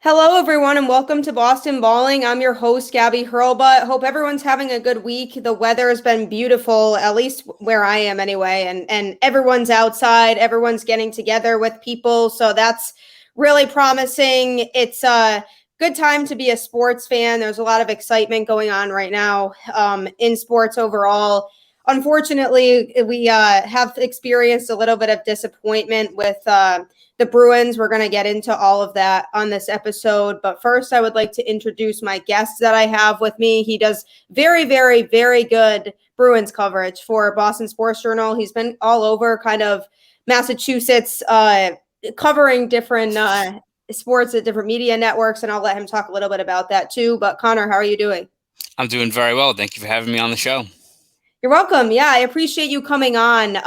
Hello, everyone, and welcome to Boston Balling. I'm your host, Gabby Hurlbut. Hope everyone's having a good week. The weather has been beautiful, at least where I am anyway, and everyone's outside. Everyone's getting together with people, so that's really promising. It's a good time to be a sports fan. There's a lot of excitement going on right now in sports overall. Unfortunately, we have experienced a little bit of disappointment with the Bruins. We're going to get into all of that on this episode. But first, I would like to introduce my guest that I have with me. He does very, very, very good Bruins coverage for Boston Sports Journal. He's been all over kind of Massachusetts, covering different sports at different media networks. And I'll let him talk a little bit about that too. But Connor, how are you doing? I'm doing very well. Thank you for having me on the show. You're welcome. Yeah, I appreciate you coming on.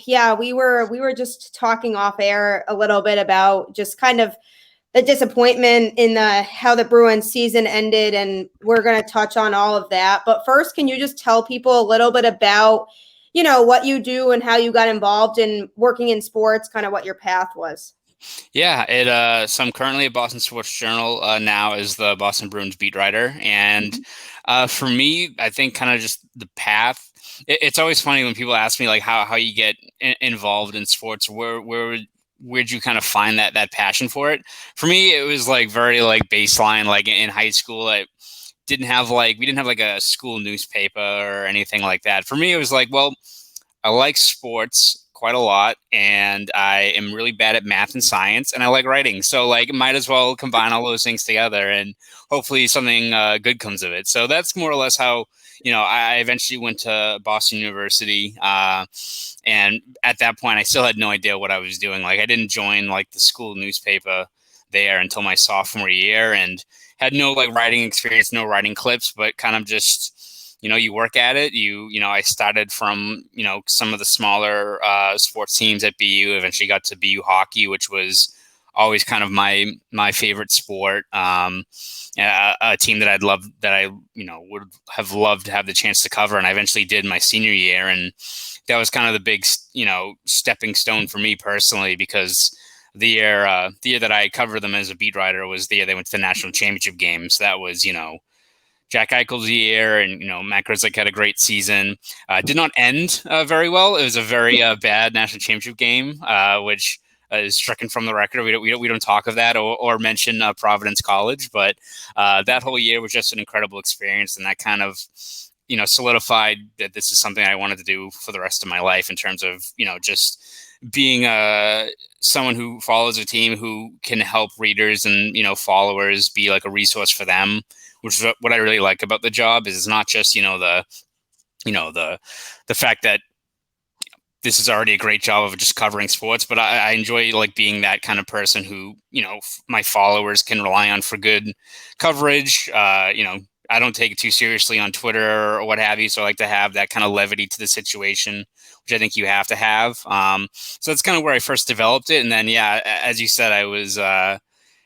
Yeah, we were just talking off air a little bit about just kind of the disappointment in the how the Bruins season ended, and we're going to touch on all of that. But first, can you just tell people a little bit about, what you do and how you got involved in working in sports, kind of what your path was? Yeah, so I'm currently at Boston Sports Journal now as the Boston Bruins beat writer, and for me, I think kind of just the path. It's always funny when people ask me like how you get involved in sports. Where'd you kind of find that passion for it? For me, it was like very like baseline. Like in high school, we didn't have like a school newspaper or anything like that. For me, it was like, well, I like sports quite a lot, and I am really bad at math and science, and I like writing. So like, might as well combine all those things together, and hopefully something good comes of it. So that's more or less how I eventually went to Boston University, and at that point, I still had no idea what I was doing. Like, I didn't join like the school newspaper there until my sophomore year, and had no like writing experience, no writing clips, but kind of just you work at it. I started from, some of the smaller sports teams at BU, eventually got to BU hockey, which was always kind of my favorite sport. A team that I would have loved to have the chance to cover. And I eventually did my senior year. And that was kind of the big, stepping stone for me personally, because the year that I covered them as a beat writer was the year they went to the national championship game. So that was, Jack Eichel's year, and Matt Grzelcyk had a great season. Did not end very well. It was a very bad national championship game, which is stricken from the record. We don't talk of that or mention Providence College, but that whole year was just an incredible experience, and that kind of solidified that this is something I wanted to do for the rest of my life, in terms of just being someone who follows a team who can help readers and followers be like a resource for them, which is what I really like about the job. Is it's not just the fact that this is already a great job of just covering sports, but I enjoy like being that kind of person who my followers can rely on for good coverage. I don't take it too seriously on Twitter or what have you, so I like to have that kind of levity to the situation, which I think you have to have. So that's kind of where I first developed it, and then as you said, I was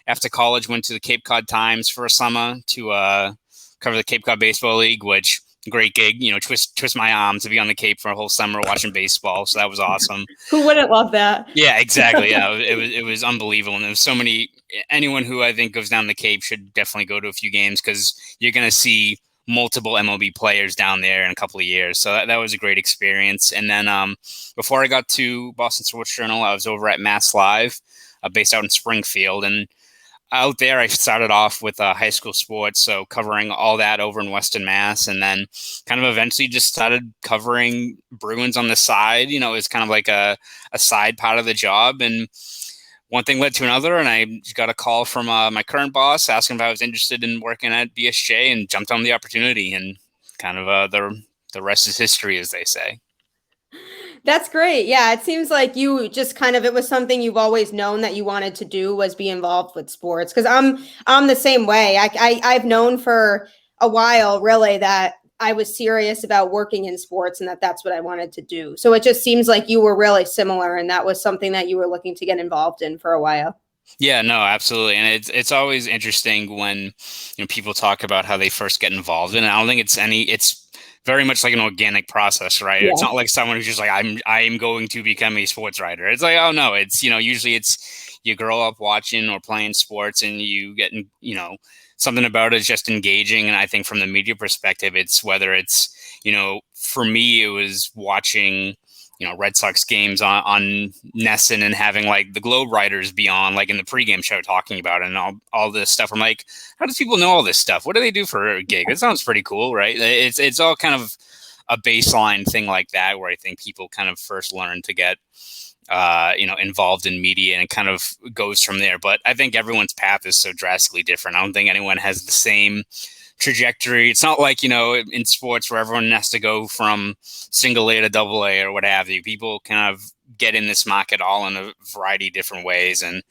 after college went to the Cape Cod Times for a summer to cover the Cape Cod Baseball League, which great gig. Twist my arm to be on the Cape for a whole summer watching baseball, so that was awesome. Who wouldn't love that? Yeah, exactly. Yeah, it was unbelievable, and there's so many. Anyone who I think goes down the Cape should definitely go to a few games, because you're going to see multiple MLB players down there in a couple of years. So that was a great experience. And then before I got to Boston Sports Journal, I was over at Mass Live, based out in Springfield, and out there, I started off with high school sports, so covering all that over in Western Mass, and then kind of eventually just started covering Bruins on the side. It's kind of like a side part of the job, and one thing led to another, and I got a call from my current boss asking if I was interested in working at BSJ, and jumped on the opportunity, and kind of the rest is history, as they say. That's great. Yeah, it seems like you just kind of it was something you've always known that you wanted to do, was be involved with sports. Because I'm the same way. I've known for a while really that I was serious about working in sports and that that's what I wanted to do. So it just seems like you were really similar, and that was something that you were looking to get involved in for a while. Yeah, no, absolutely. And it's always interesting when people talk about how they first get involved in it. I don't think it's very much like an organic process, right? Yeah. It's not like someone who's just like, I am going to become a sports writer. It's like, oh no, it's usually it's you grow up watching or playing sports and you get, something about it is just engaging. And I think from the media perspective, it's whether it's, for me, it was watching, Red Sox games on Nesson and having like the Globe writers be on like in the pregame show talking about it and all this stuff. I'm like, how does people know all this stuff? What do they do for a gig? It sounds pretty cool, right? It's all kind of a baseline thing like that where I think people kind of first learn to get involved in media, and it kind of goes from there. But I think everyone's path is so drastically different. I don't think anyone has the same trajectory. It's not like, in sports where everyone has to go from single A to double A or what have you. People kind of get in this market all in a variety of different ways. And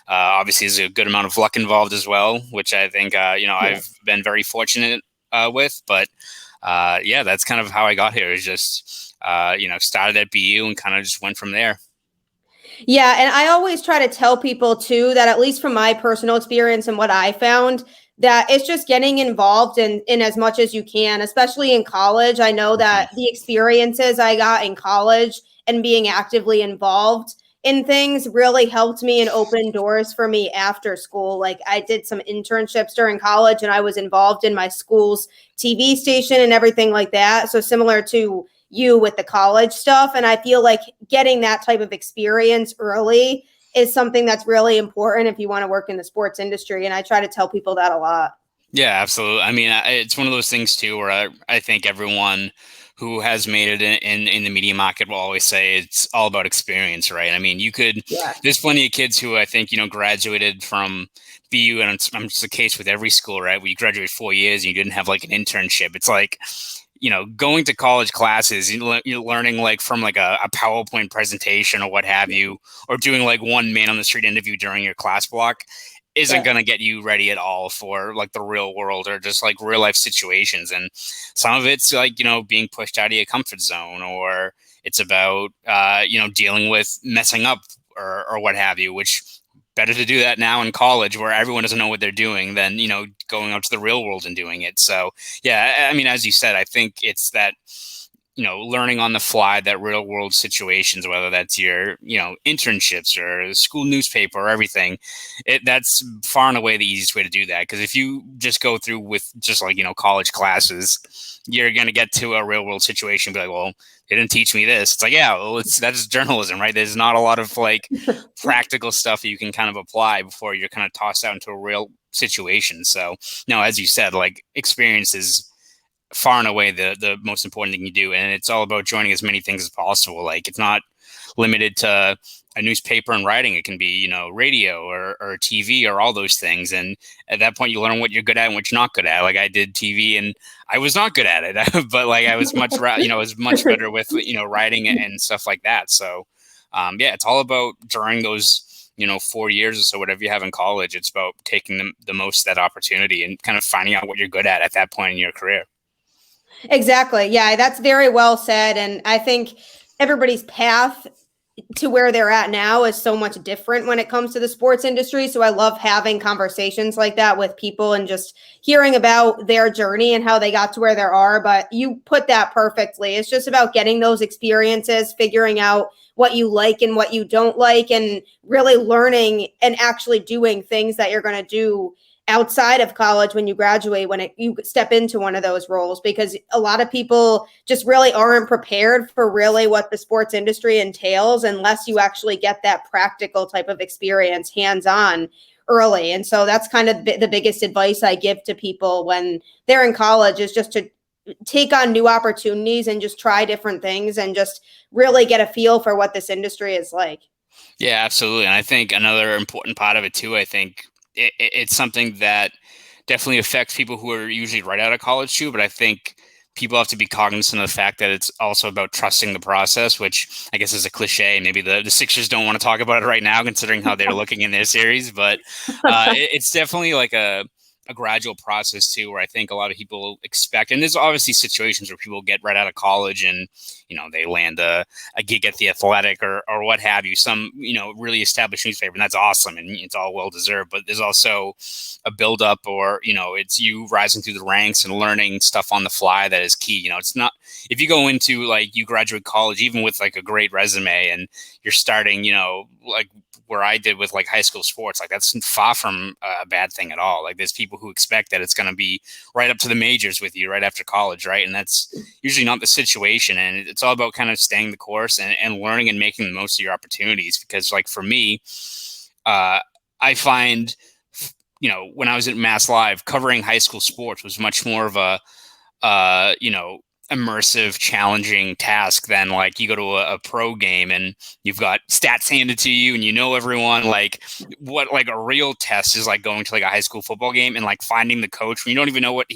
obviously there's a good amount of luck involved as well, which I think, I've been very fortunate with. But that's kind of how I got here, is just, started at BU and kind of just went from there. Yeah. And I always try to tell people too, that at least from my personal experience and what I found, that it's just getting involved in as much as you can, especially in college. I know that the experiences I got in college and being actively involved in things really helped me and opened doors for me after school. Like I did some internships during college and I was involved in my school's TV station and everything like that. So similar to you with the college stuff. And I feel like getting that type of experience early is something that's really important if you want to work in the sports industry. And I try to tell people that a lot. Yeah, absolutely. I mean, it's one of those things too, where I think everyone who has made it in the media market will always say it's all about experience, right? I mean, there's plenty of kids who I think, graduated from BU, and it's the case with every school, right? Where you graduate 4 years and you didn't have like an internship. It's like, going to college classes, you're learning like from like a PowerPoint presentation or what have you, or doing like one man on the street interview during your class block isn't going to get you ready at all for like the real world or just like real life situations. And some of it's like, being pushed out of your comfort zone, or it's about, dealing with messing up or what have you, which better to do that now in college where everyone doesn't know what they're doing than, going out to the real world and doing it. So, yeah, I mean, as you said, I think it's that, learning on the fly, that real world situations, whether that's your, internships or the school newspaper or everything, that's far and away the easiest way to do that. Because if you just go through with just like, college classes, you're going to get to a real world situation and be like, well, they didn't teach me this. It's like, yeah, well, that's journalism, right? There's not a lot of like practical stuff that you can kind of apply before you're kind of tossed out into a real situation. So, no, as you said, like experience is far and away the most important thing you do. And it's all about joining as many things as possible. Like it's not limited to a newspaper and writing. It can be, radio or TV or all those things. And at that point you learn what you're good at and what you're not good at. Like I did TV and I was not good at it, but like I was much, was much better with, writing and stuff like that. So it's all about during those, 4 years or so, whatever you have in college, it's about taking the most of that opportunity and kind of finding out what you're good at that point in your career. Exactly. Yeah, that's very well said. And I think everybody's path to where they're at now is so much different when it comes to the sports industry. So I love having conversations like that with people and just hearing about their journey and how they got to where they are. But you put that perfectly. It's just about getting those experiences, figuring out what you like and what you don't like, and really learning and actually doing things that you're going to do outside of college when you graduate, when you step into one of those roles, because a lot of people just really aren't prepared for really what the sports industry entails unless you actually get that practical type of experience hands-on early. And so that's kind of the biggest advice I give to people when they're in college, is just to take on new opportunities and just try different things and just really get a feel for what this industry is like. Yeah, absolutely. And I think another important part of it too, I think it's something that definitely affects people who are usually right out of college too. But I think people have to be cognizant of the fact that it's also about trusting the process, which I guess is a cliche. Maybe the Sixers don't want to talk about it right now, considering how they're looking in their series. But it's definitely like a gradual process too, where I think a lot of people expect, and there's obviously situations where people get right out of college and, they land a gig at the Athletic or what have you, some, really established newspaper, and that's awesome. And it's all well deserved, but there's also a build up, or, it's you rising through the ranks and learning stuff on the fly that is key. It's not, if you go into like you graduate college, even with like a great resume and you're starting, like where I did with like high school sports, like that's far from a bad thing at all. Like there's people who expect that it's going to be right up to the majors with you right after college. Right. And that's usually not the situation. And it's all about kind of staying the course and learning and making the most of your opportunities. Because like for me, I find, when I was at Mass Live, covering high school sports was much more of a, immersive, challenging task than like you go to a pro game and you've got stats handed to you and everyone. Like what like a real test is like going to like a high school football game and like finding the coach when you don't even know what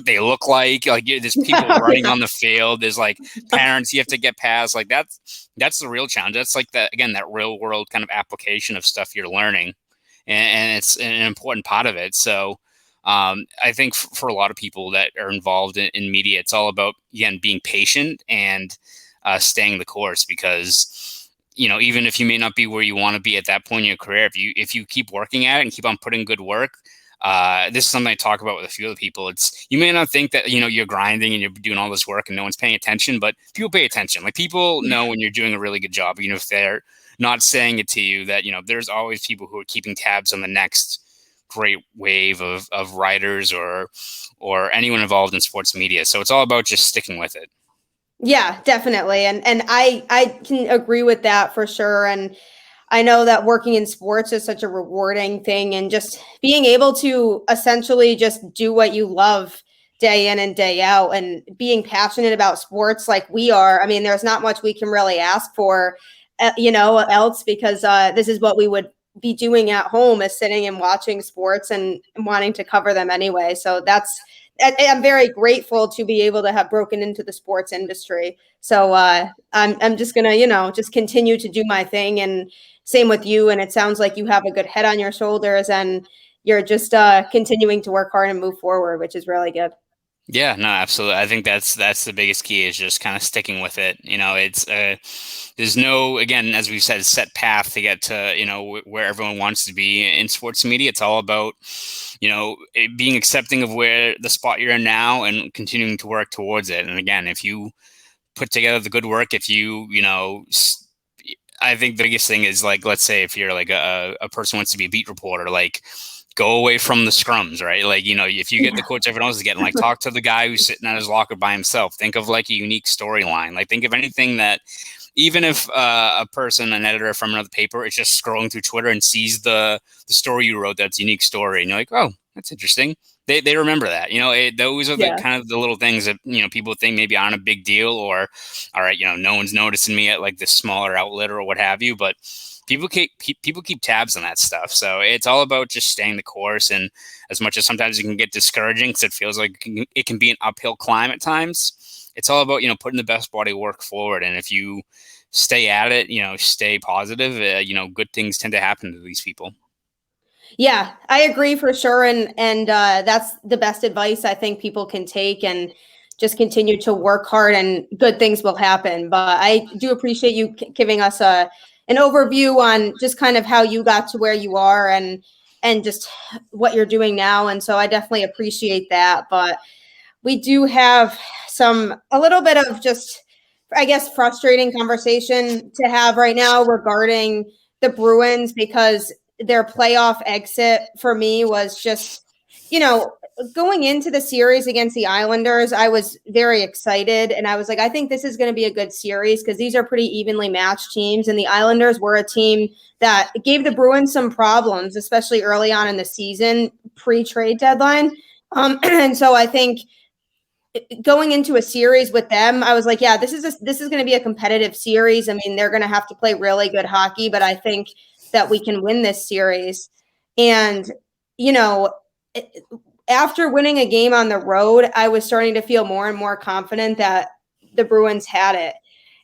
they look like. Like there's people running on the field. There's like parents you have to get past. Like that's the real challenge. That's like that real world kind of application of stuff you're learning, and it's an important part of it. So I think for a lot of people that are involved in media, it's all about, again, being patient and staying the course, because, even if you may not be where you want to be at that point in your career, if you keep working at it and keep on putting good work, this is something I talk about with a few other people. It's, you may not think that, you're grinding and you're doing all this work and no one's paying attention, but people pay attention. Like people know when you're doing a really good job, even if they're not saying it to you, that, there's always people who are keeping tabs on the next great wave of writers or anyone involved in sports media. So it's all about just sticking with it. Yeah, definitely. And I can agree with that for sure. And I know that working in sports is such a rewarding thing, and just being able to essentially just do what you love day in and day out, and being passionate about sports like we are. I mean, there's not much we can really ask for, else, because this is what we would be doing at home, is sitting and watching sports and wanting to cover them anyway. So I'm very grateful to be able to have broken into the sports industry. So I'm just gonna, just continue to do my thing, and same with you. And it sounds like you have a good head on your shoulders, and you're just continuing to work hard and move forward, which is really good. Yeah, no, absolutely. I think that's the biggest key, is just kind of sticking with it. It's there's no, again, as we've said, set path to get to, where everyone wants to be in sports media. It's all about, being accepting of where the spot you're in now and continuing to work towards it. And again, if you put together the good work, if you, I think the biggest thing is, like, let's say if you're like a person who wants to be a beat reporter, like, go away from the scrums, right? Like, if you get the quotes everyone else is getting, like, talk to the guy who's sitting at his locker by himself. Think of like a unique storyline. Like, think of anything that, even if an editor from another paper is just scrolling through Twitter and sees the story you wrote, that's a unique story, and you're like, oh, that's interesting. They remember that. Those are the kind of the little things that, people think maybe aren't a big deal, or, all right, no one's noticing me at like this smaller outlet or what have you, but people keep tabs on that stuff. So it's all about just staying the course. And as much as sometimes it can get discouraging because it feels like it can be an uphill climb at times, it's all about, putting the best body work forward. And if you stay at it, stay positive, good things tend to happen to these people. Yeah, I agree for sure. And that's the best advice I think people can take, and just continue to work hard and good things will happen. But I do appreciate you giving us an overview on just kind of how you got to where you are, and just what you're doing now. And so I definitely appreciate that. But we do have a little bit of just, I guess, frustrating conversation to have right now regarding the Bruins, because their playoff exit for me was just, going into the series against the Islanders, I was very excited, and I was like, I think this is going to be a good series, because these are pretty evenly matched teams, and the Islanders were a team that gave the Bruins some problems, especially early on in the season, pre-trade deadline. And so I think going into a series with them, I was like, yeah, this is going to be a competitive series. I mean, they're going to have to play really good hockey, but I think that we can win this series. And, after winning a game on the road, I was starting to feel more and more confident that the Bruins had it.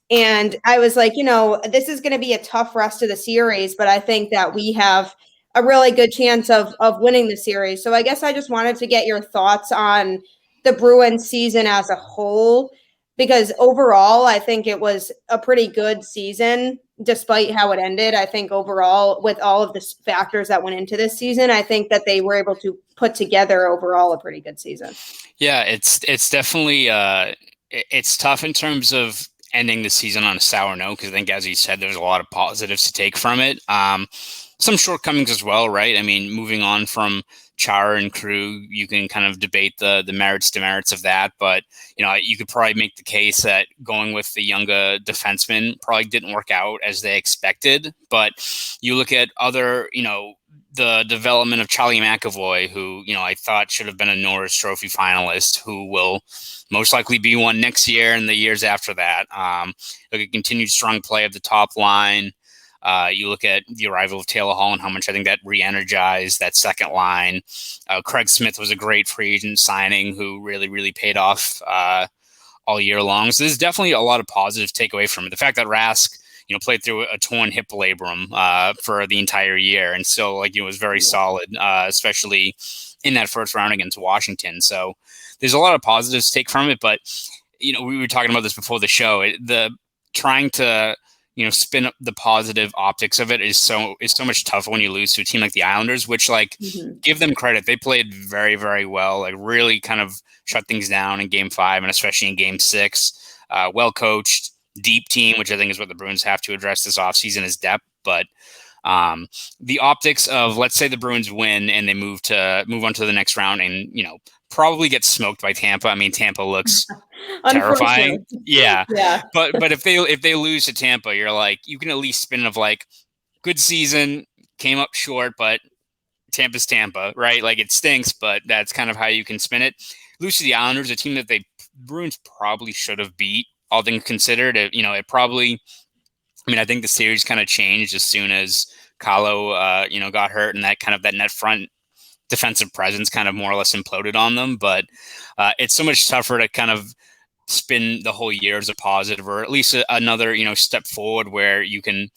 And I was like, this is going to be a tough rest of the series, but I think that we have a really good chance of winning the series. So I guess I just wanted to get your thoughts on the Bruins season as a whole, because overall, I think it was a pretty good season, despite how it ended. I think overall, with all of the factors that went into this season, I think that they were able to put together overall a pretty good season. Yeah, it's definitely it's tough in terms of ending the season on a sour note, because I think, as you said, there's a lot of positives to take from it. Some shortcomings as well, right? I mean, moving on from Chara and Krug, you can kind of debate the merits, demerits of that, but you could probably make the case that going with the younger defenseman probably didn't work out as they expected. But you look at other, the development of Charlie McAvoy, who, I thought should have been a Norris Trophy finalist, who will most likely be one next year and the years after that. Look at continued strong play of the top line. You look at the arrival of Taylor Hall and how much I think that re-energized that second line. Craig Smith was a great free agent signing who really, really paid off all year long. So there's definitely a lot of positives to take away from it. The fact that Rask, played through a torn hip labrum for the entire year and still was very solid, especially in that first round against Washington. So there's a lot of positives to take from it. But, we were talking about this before the show. Trying to spin up the positive optics of it is so much tougher when you lose to a team like the Islanders, which give them credit. They played very, very well, really kind of shut things down in Game 5 and especially in Game 6. Well coached, deep team, which I think is what the Bruins have to address this offseason, is depth. But the optics of, let's say the Bruins win and they move on to the next round and probably get smoked by Tampa. I mean, Tampa looks terrifying. Yeah. But if they lose to Tampa, you're you can at least spin of good season, came up short, but Tampa's Tampa, right? It stinks, but that's kind of how you can spin it. Lose to the Islanders, a team that Bruins probably should have beat, all things considered. It probably, I think the series kind of changed as soon as Kahlo, got hurt, and that net front defensive presence kind of more or less imploded on them. But it's so much tougher to kind of spin the whole year as a positive, or at least another, step forward where you can,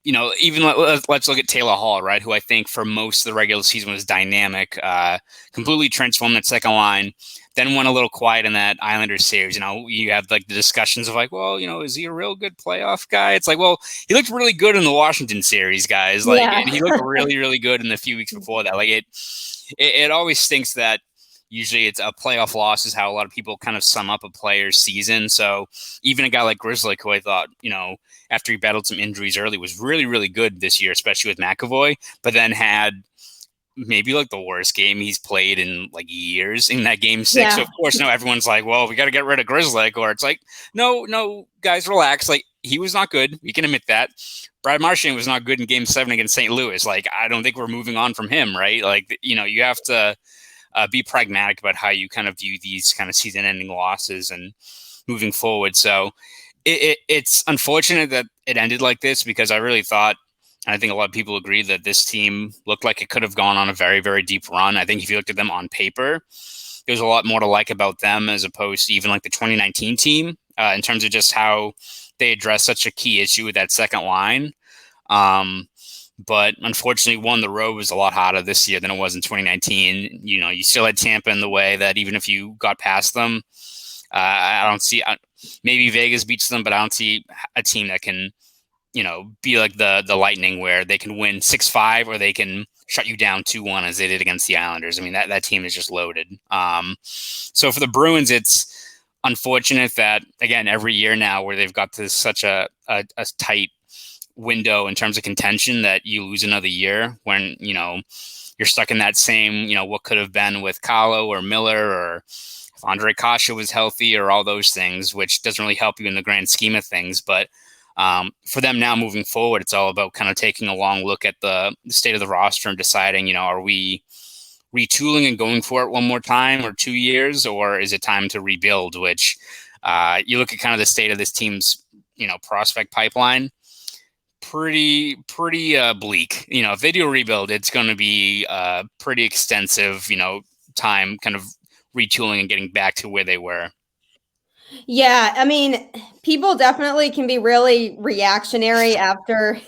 even let's look at Taylor Hall, right? Who I think for most of the regular season was dynamic, completely transformed that second line, then went a little quiet in that Islanders series. You have the discussions of well, is he a real good playoff guy? It's well, he looked really good in the Washington series, guys. And he looked really, really good in the few weeks before that. It always stinks that usually it's a playoff loss is how a lot of people kind of sum up a player's season. So even a guy like Grzelcyk, who I thought, after he battled some injuries early, was really, really good this year, especially with McAvoy, but then had maybe the worst game he's played in years in that Game 6. Yeah. So of course now everyone's well, we got to get rid of Grzelcyk, or it's no, guys, relax. He was not good. We can admit that. Brad Marchand was not good in Game 7 against St. Louis. I don't think we're moving on from him, right? You have to be pragmatic about how you kind of view these kind of season-ending losses and moving forward. So it's unfortunate that it ended like this, because I really thought, and I think a lot of people agree, that this team looked like it could have gone on a very, very deep run. I think if you looked at them on paper, there's a lot more to like about them as opposed to even the 2019 team in terms of just how they addressed such a key issue with that second line. But unfortunately, the road was a lot harder this year than it was in 2019. You still had Tampa in the way that even if you got past them, I don't see, maybe Vegas beats them, but I don't see a team that can, be like the Lightning, where they can win 6-5 or they can shut you down 2-1 as they did against the Islanders. I mean, that team is just loaded. So for the Bruins, it's unfortunate that, again, every year now where they've got this such a tight window in terms of contention, that you lose another year when, you're stuck in that same, what could have been with Kahlo or Miller, or if Andre Kasha was healthy, or all those things, which doesn't really help you in the grand scheme of things. But for them now moving forward, it's all about kind of taking a long look at the state of the roster and deciding, are we retooling and going for it one more time or 2 years, or is it time to rebuild? Which you look at kind of the state of this team's, prospect pipeline, pretty bleak. If they do a rebuild, it's going to be pretty extensive, time kind of retooling and getting back to where they were. Yeah, I mean, people definitely can be really reactionary after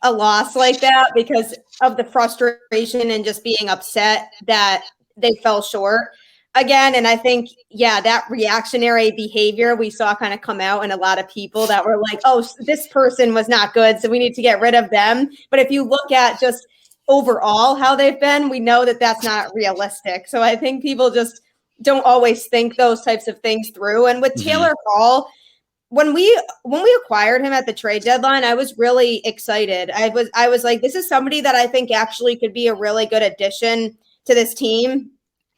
a loss like that because of the frustration and just being upset that they fell short. again. And I think, yeah, that reactionary behavior we saw kind of come out in a lot of people that were like, oh, this person was not good, so we need to get rid of them. But if you look at just overall how they've been, we know that that's not realistic. So I think people just don't always think those types of things through. And with Taylor Hall, when we acquired him at the trade deadline, I was really excited. I was like, this is somebody that I think actually could be a really good addition to this team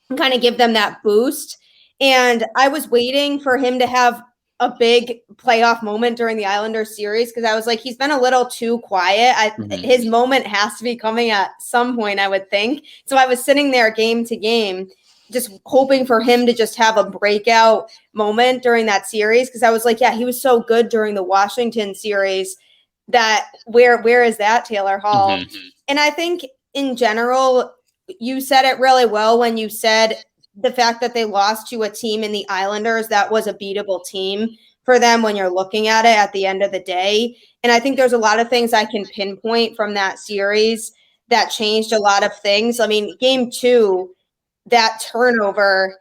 and kind of give them that boost. And I was waiting for him to have a big playoff moment during the Islanders series because I was like, he's been a little too quiet. His moment has to be coming at some point, I would think. So I was sitting there game to game, just hoping for him to just have a breakout moment during that series because I was like, yeah, he was so good during the Washington series that where is that Taylor Hall? And I think in general, you said it really well when you said the fact that they lost to a team in the Islanders that was a beatable team for them when you're looking at it at the end of the day. And I think there's a lot of things I can pinpoint from that series that changed a lot of things. I mean, game 2, that turnover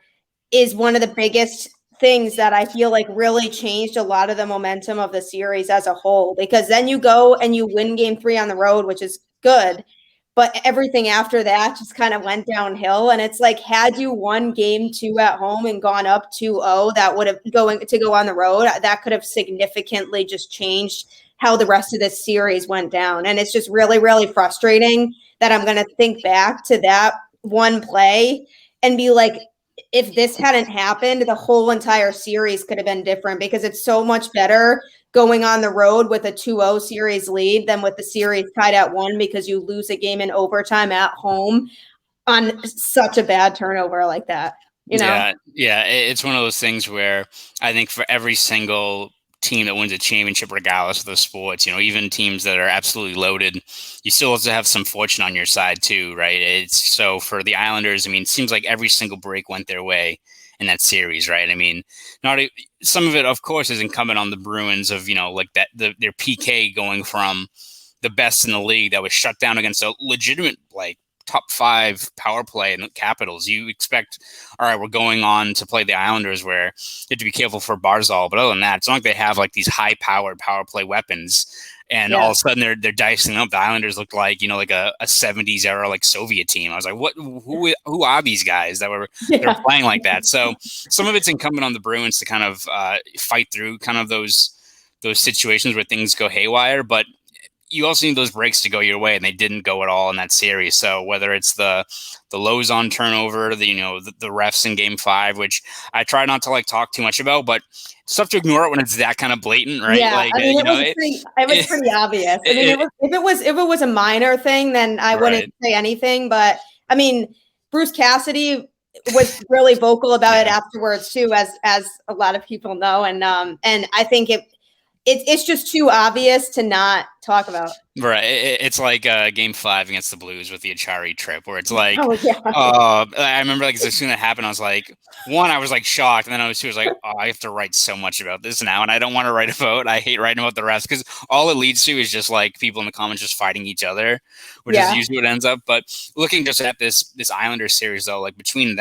is one of the biggest things that I feel like really changed a lot of the momentum of the series as a whole, because then you go and you win game 3 on the road, which is good. But everything after that just kind of went downhill. And it's like, had you won game 2 at home and gone up 2-0, that would have going to go on the road. That could have significantly just changed how the rest of this series went down. And it's just really, really frustrating that I'm going to think back to that one play and be like, if this hadn't happened, the whole entire series could have been different because it's so much better going on the road with a 2-0 series lead than with the series tied at 1 because you lose a game in overtime at home on such a bad turnover like that. You know? Yeah. It's one of those things where I think for every single team that wins a championship, regardless of the sports, even teams that are absolutely loaded, you still also have some fortune on your side too, right? It's so for the Islanders, I mean, it seems like every single break went their way in that series, right? I mean, some of it, of course, is incumbent on the Bruins of, like their PK going from the best in the league that was shut down against a legitimate, like, top 5 power play in the Capitals. You expect, all right, we're going on to play the Islanders where you have to be careful for Barzal. But other than that, it's not like they have like these high-powered power play weapons. And all of a sudden they're dicing up. The Islanders looked like, like a 70s era, like Soviet team. I was like, who are these guys that they're playing like that? So some of it's incumbent on the Bruins to kind of fight through kind of those situations where things go haywire. But you also need those breaks to go your way, and they didn't go at all in that series. So whether it's the lows on turnover, the refs in game 5, which I try not to like talk too much about, but stuff to ignore it when it's that kind of blatant, right? Yeah, like, I mean, it was pretty obvious. I mean, if it was a minor thing, then I wouldn't say anything. But I mean, Bruce Cassidy was really vocal about it afterwards too, as a lot of people know, and I think it's just too obvious to not talk about. Right. It's like game 5 against the Blues with the Achari trip where it's like, I remember like as soon as that happened, I was like, I was like shocked. And then I was like, oh, I have to write so much about this now. And I don't want to write about, I hate writing about the refs because all it leads to is just like people in the comments just fighting each other, which is usually what ends up. But looking just at this Islanders series though, like between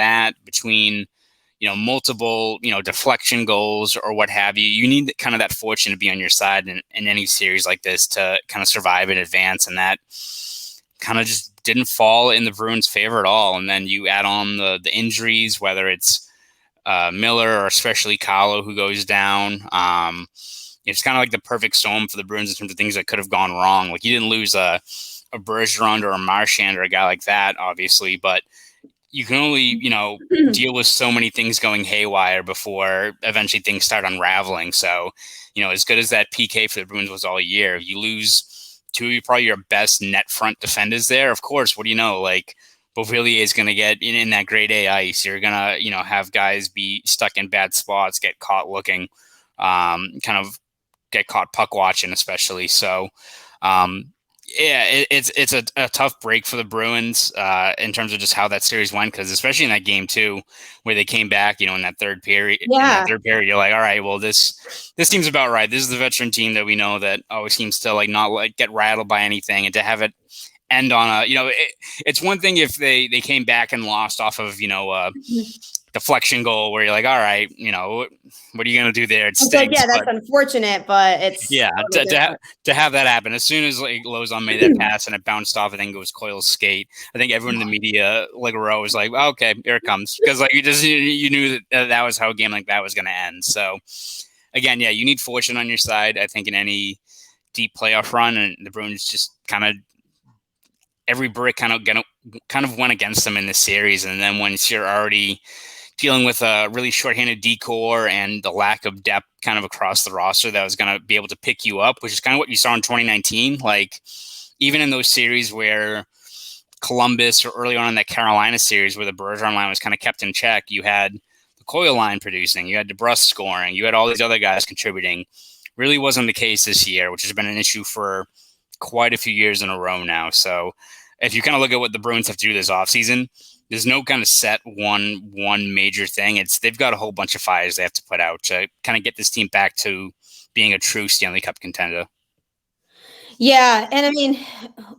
multiple, deflection goals or what have you, you need kind of that fortune to be on your side in any series like this to kind of survive and advance. And that kind of just didn't fall in the Bruins' favor at all. And then you add on the injuries, whether it's Miller or especially Kahlo who goes down. It's kind of like the perfect storm for the Bruins in terms of things that could have gone wrong. Like you didn't lose a Bergeron or a Marchand or a guy like that, obviously, but you can only, deal with so many things going haywire before eventually things start unraveling. So, as good as that PK for the Bruins was all year, you lose 2 of probably your best net front defenders there. Of course, what do you know? Like, Beauvillier is going to get in that grade A ice. You're going to, have guys be stuck in bad spots, get caught looking, kind of get caught puck watching, especially. So, it's a tough break for the Bruins in terms of just how that series went, because especially in that game too, where they came back, in that third period. Yeah. In that third period, you're like, all right, well, this seems about right. This is the veteran team that we know that always seems to like not like get rattled by anything, and to have it end on a, it's one thing if they came back and lost off of, deflection goal where you're like, all right, what are you going to do there? It It's like, stinks. yeah, that's unfortunate, but it's Yeah, totally different. to have that happen as soon as like Lozon made that pass and it bounced off, I think it was Coyle's skate. I think everyone in the media, like row, was like, oh, "Okay, here it comes," because like you knew that was how a game like that was going to end. So again, yeah, you need fortune on your side. I think in any deep playoff run, and the Bruins just kind of every brick kind of went against them in this series, and then once you're already dealing with a really shorthanded decor and the lack of depth kind of across the roster that was going to be able to pick you up, which is kind of what you saw in 2019. Like even in those series where Columbus or early on in that Carolina series where the Bergeron line was kind of kept in check, you had the Coyle line producing, you had DeBrusk scoring, you had all these other guys contributing. Really wasn't the case this year, which has been an issue for quite a few years in a row now. So if you kind of look at what the Bruins have to do this offseason, there's no kind of set one major thing. They've got a whole bunch of fires they have to put out to kind of get this team back to being a true Stanley Cup contender. Yeah, and I mean,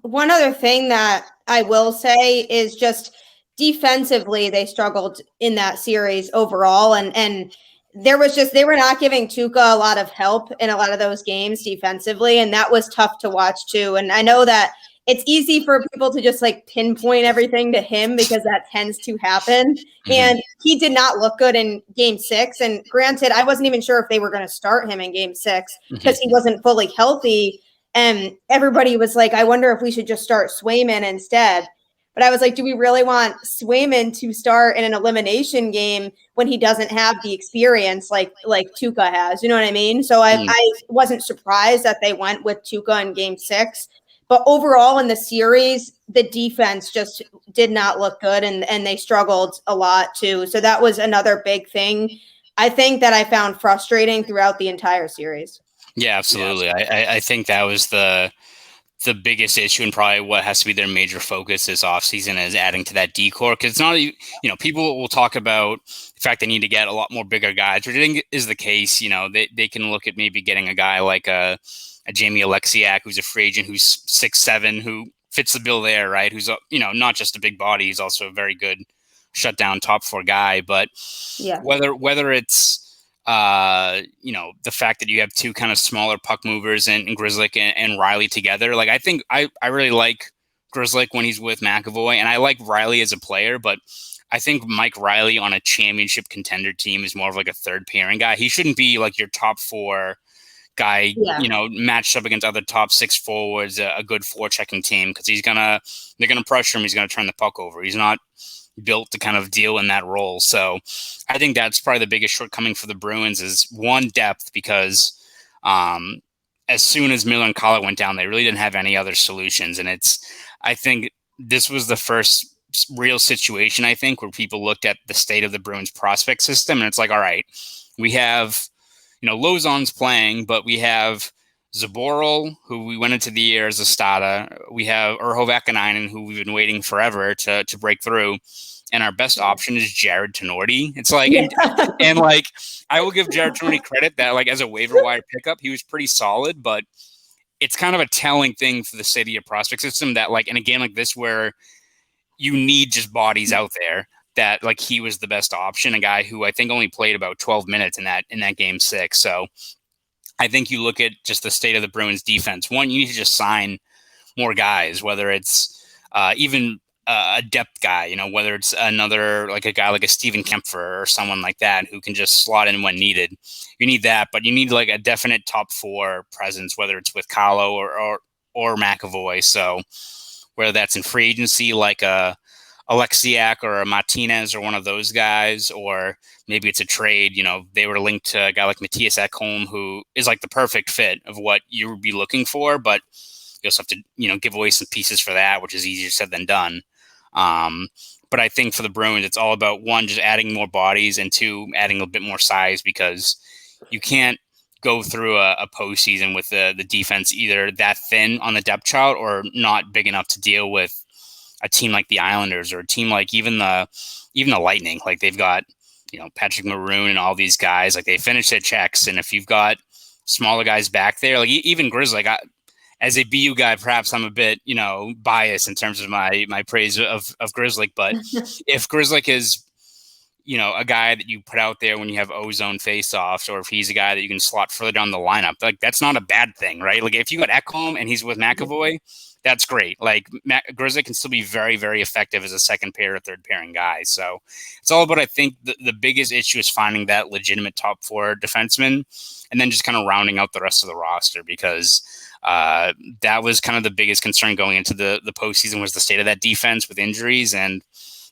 one other thing that I will say is just defensively they struggled in that series overall, and there was just they were not giving Tuukka a lot of help in a lot of those games defensively, and that was tough to watch too. And I know that it's easy for people to just like pinpoint everything to him because that tends to happen. Mm-hmm. And he did not look good in game 6. And granted, I wasn't even sure if they were going to start him in game 6 because he wasn't fully healthy. And everybody was like, I wonder if we should just start Swayman instead. But I was like, do we really want Swayman to start in an elimination game when he doesn't have the experience like Tuukka has? You know what I mean? So I wasn't surprised that they went with Tuukka in game 6. But overall in the series, the defense just did not look good, and they struggled a lot too. So that was another big thing, I think, that I found frustrating throughout the entire series. Yeah, absolutely. I think that was the biggest issue and probably what has to be their major focus this offseason is adding to that decor. Because it's not, people will talk about the fact they need to get a lot more bigger guys, which I think is the case. They can look at maybe getting a guy like a Jamie Alexiak, who's a free agent, who's 6'7", who fits the bill there, right? Who's, not just a big body, he's also a very good shutdown top 4 guy. But yeah, whether it's, the fact that you have 2 kind of smaller puck movers and Grzelcyk and Riley together, like I think I really like Grzelcyk when he's with McAvoy, and I like Riley as a player, but I think Mike Riley on a championship contender team is more of like a third pairing guy. He shouldn't be like your top 4 guy, matched up against other top 6 forwards, a good forechecking team, because they're gonna pressure him. He's gonna turn the puck over. He's not built to kind of deal in that role. So I think that's probably the biggest shortcoming for the Bruins is one, depth, because as soon as Miller and Kala went down, they really didn't have any other solutions. And I think this was the first real situation, I think, where people looked at the state of the Bruins prospect system, and it's like, all right, we have, Lozon's playing, but we have Zaboral, who we went into the year as a starter. We have Urho Vakanainen, who we've been waiting forever to break through. And our best option is Jared Tenorti. It's like, and like, I will give Jared Tenorti credit that, like, as a waiver wire pickup, he was pretty solid, but it's kind of a telling thing for the city of prospect system that, like, in a game like this where you need just bodies out there, that like he was the best option, a guy who I think only played about 12 minutes in that game 6. So I think you look at just the state of the Bruins defense. One, you need to just sign more guys, whether it's even a depth guy, whether it's another, like a guy like a Steven Kempfer or someone like that who can just slot in when needed. You need that, but you need like a definite top 4 presence, whether it's with Kahlo or McAvoy. So whether that's in free agency, like a Alexiak or a Martinez or one of those guys, or maybe it's a trade. They were linked to a guy like Matthias Ekholm, who is like the perfect fit of what you would be looking for, but you also have to, give away some pieces for that, which is easier said than done. But I think for the Bruins, it's all about, one, just adding more bodies, and 2, adding a bit more size, because you can't go through a postseason with the defense either that thin on the depth chart or not big enough to deal with a team like the Islanders or a team like even the Lightning. Like, they've got, Patrick Maroon and all these guys, like, they finish their checks. And if you've got smaller guys back there, like even Grzelcyk, as a BU guy, perhaps I'm a bit, biased in terms of my praise of Grizzly. But if Grizzly is, a guy that you put out there when you have ozone face-offs, or if he's a guy that you can slot further down the lineup, like that's not a bad thing, right? Like if you got Ekholm and he's with McAvoy, that's great. Like Grizzly can still be very, very effective as a second pair or third pairing guy. So it's all about, I think the biggest issue is finding that legitimate top four defenseman, and then just kind of rounding out the rest of the roster, because that was kind of the biggest concern going into the postseason, was the state of that defense with injuries, and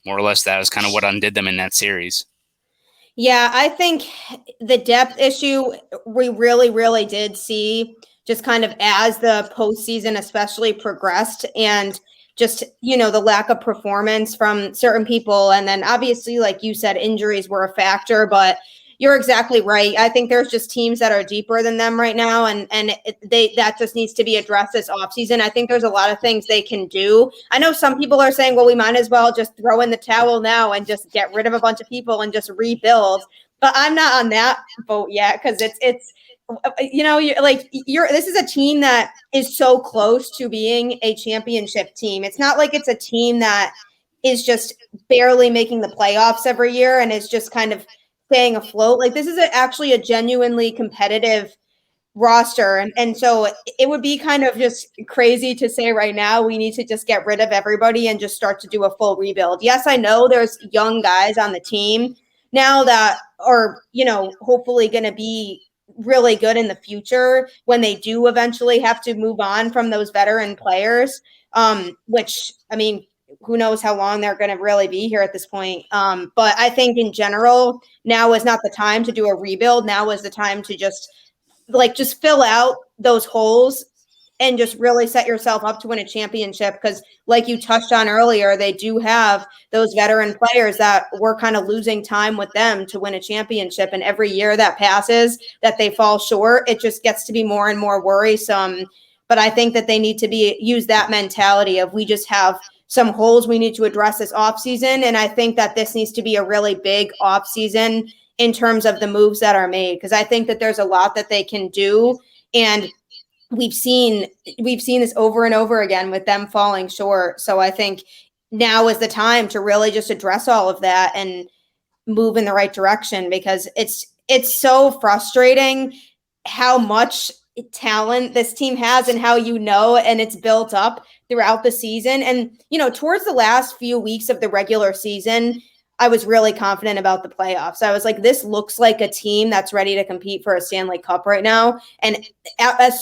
more or less that was kind of what undid them in that series. Yeah, I think the depth issue we really, really did see just kind of as the postseason especially progressed, and just, the lack of performance from certain people. And then obviously, like you said, injuries were a factor, but you're exactly right. I think there's just teams that are deeper than them right now, and that just needs to be addressed this offseason. I think there's a lot of things they can do. I know some people are saying, well, we might as well just throw in the towel now and just get rid of a bunch of people and just rebuild. But I'm not on that boat yet, because it's this is a team that is so close to being a championship team. It's not like it's a team that is just barely making the playoffs every year and is just kind of staying afloat. Like, this is actually a genuinely competitive roster. And so it would be kind of just crazy to say right now we need to just get rid of everybody and just start to do a full rebuild. Yes, I know there's young guys on the team now that are, hopefully going to be really good in the future when they do eventually have to move on from those veteran players, which, I mean, who knows how long they're going to really be here at this point. But I think in general, now is not the time to do a rebuild. Now is the time to just fill out those holes and just really set yourself up to win a championship. Because like you touched on earlier, they do have those veteran players that we're kind of losing time with them to win a championship. And every year that passes that they fall short, it just gets to be more and more worrisome. But I think that they need to use that mentality of, we just have some holes we need to address this offseason. And I think that this needs to be a really big offseason in terms of the moves that are made, because I think that there's a lot that they can do. And we've seen this over and over again with them falling short. So I think now is the time to really just address all of that and move in the right direction, because it's so frustrating how much talent this team has, and how, and it's built up throughout the season. And, towards the last few weeks of the regular season, I was really confident about the playoffs. I was like, this looks like a team that's ready to compete for a Stanley Cup right now. And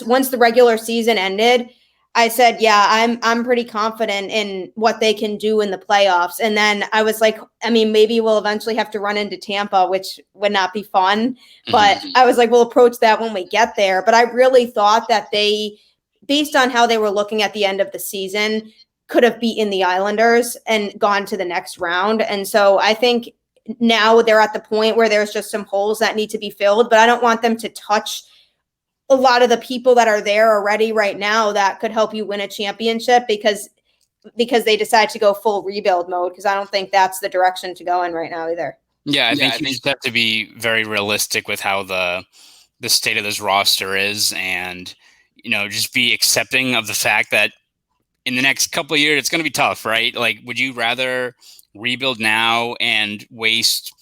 once the regular season ended, I said, yeah, I'm pretty confident in what they can do in the playoffs. And then I was like, I mean, maybe we'll eventually have to run into Tampa, which would not be fun. But I was like, we'll approach that when we get there. But I really thought that they, based on how they were looking at the end of the season, could have beaten the Islanders and gone to the next round. And so I think now they're at the point where there's just some holes that need to be filled, but I don't want them to touch a lot of the people that are there already right now that could help you win a championship, because they decide to go full rebuild mode, because I don't think that's the direction to go in right now either. Yeah, I think you just have to be very realistic with how the state of this roster is, and, just be accepting of the fact that in the next couple of years, it's going to be tough, right? Like, would you rather rebuild now and waste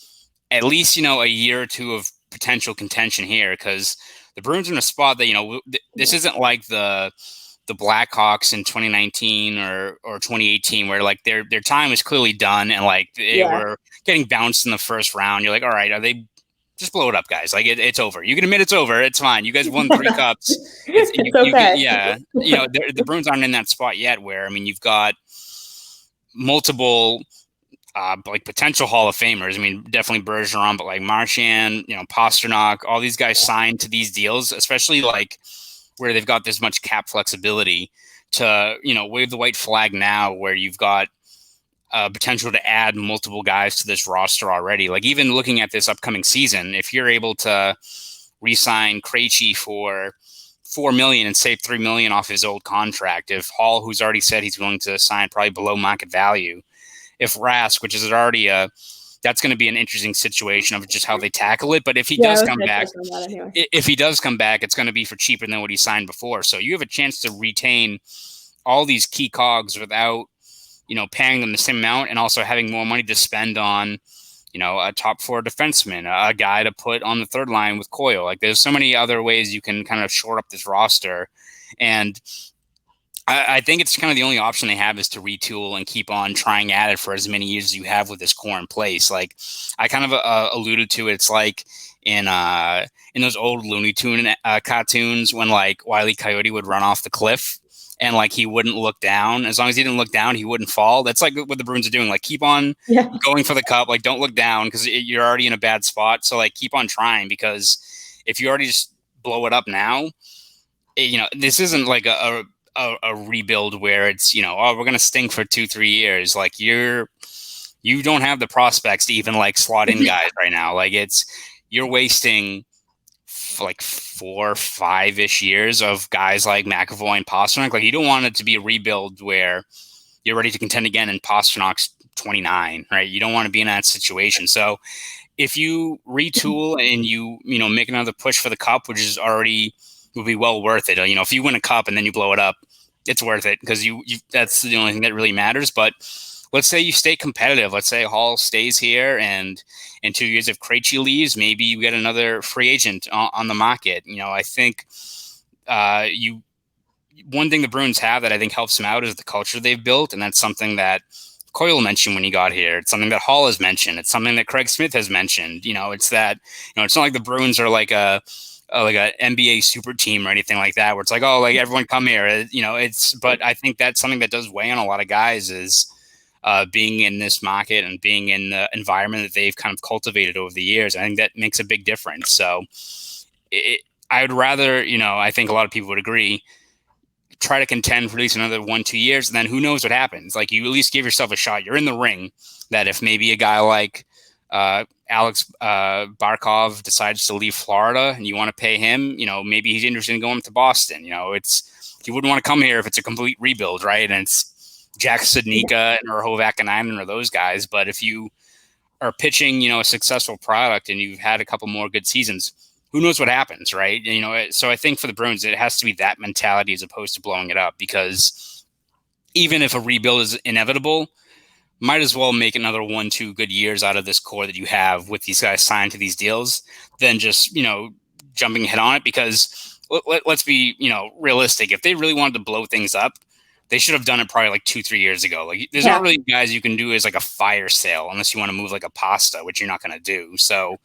at least, a year or two of potential contention here? Because the Bruins are in a spot that, this isn't like the Blackhawks in 2019 or 2018, where like their time is clearly done, and like they were getting bounced in the first round. You're like, all right, are they? Just blow it up, guys. Like, it's over. You can admit it's over. It's fine. You guys won 3 cups. It's okay. The Bruins aren't in that spot yet where, I mean, you've got multiple like potential Hall of Famers. I mean, definitely Bergeron, but like Marchand, Pasternak, all these guys signed to these deals, especially like where they've got this much cap flexibility to, wave the white flag now, where you've got potential to add multiple guys to this roster already. Like, even looking at this upcoming season, if you're able to re-sign Krejci for $4 million and save $3 million off his old contract, if Hall, who's already said he's willing to sign probably below market value, if Rask, which is already a that's going to be an interesting situation of just how they tackle it. But if he Yeah, I does was come gonna back, touch on that anyway. if he does come back, it's going to be for cheaper than what he signed before. So you have a chance to retain all these key cogs without, paying them the same amount, and also having more money to spend on, a top 4 defenseman, a guy to put on the third line with Coyle. Like, there's so many other ways you can kind of shore up this roster. And I think it's kind of the only option they have is to retool and keep on trying at it for as many years as you have with this core in place. Like, I kind of alluded to it. It's like in those old Looney Tune cartoons when like Wile E. Coyote would run off the cliff and like he wouldn't look down. As long as he didn't look down, he wouldn't fall. That's like what the Bruins are doing. Like, keep on going for the cup. Like, don't look down because you're already in a bad spot. So like, keep on trying, because if you already just blow it up now, this isn't like a rebuild where it's, we're going to stink for 2-3 years. Like, you don't have the prospects to even like slot in guys right now. Like, you're wasting like 4-5-ish years of guys like McAvoy and Pastrnak. Like, you don't want it to be a rebuild where you're ready to contend again and Pasternak's 29, right? You don't want to be in that situation. So if you retool and you make another push for the cup, which is already would be well worth it. If you win a cup and then you blow it up, it's worth it, because you that's the only thing that really matters. But let's say you stay competitive. Let's say Hall stays here, and in 2 years, if Krejci leaves, maybe you get another free agent on the market. I think one thing the Bruins have that I think helps them out is the culture they've built, and that's something that Coyle mentioned when he got here. It's something that Hall has mentioned. It's something that Craig Smith has mentioned. It's that it's not like the Bruins are like a NBA super team or anything like that, where it's like, oh, like everyone come here. But I think that's something that does weigh on a lot of guys is being in this market and being in the environment that they've kind of cultivated over the years. I think that makes a big difference. So I would rather, I think a lot of people would agree, try to contend for at least another 1-2 years, and then who knows what happens. Like, you at least give yourself a shot. You're in the ring. That if maybe a guy like Alex Barkov decides to leave Florida and you want to pay him, maybe he's interested in going to Boston. You wouldn't want to come here if it's a complete rebuild, right? And it's Jack Studnicka or Hovakanainen or those guys. But if you are pitching, a successful product and you've had a couple more good seasons, who knows what happens, right? So I think for the Bruins, it has to be that mentality as opposed to blowing it up, because even if a rebuild is inevitable, might as well make another 1-2 good years out of this core that you have with these guys signed to these deals than just, jumping head on it. Because let's be, realistic. If they really wanted to blow things up, they should have done it probably like 2-3 years ago. Like, there's not really guys you can do as like a fire sale unless you want to move like a pasta, which you're not going to do. So,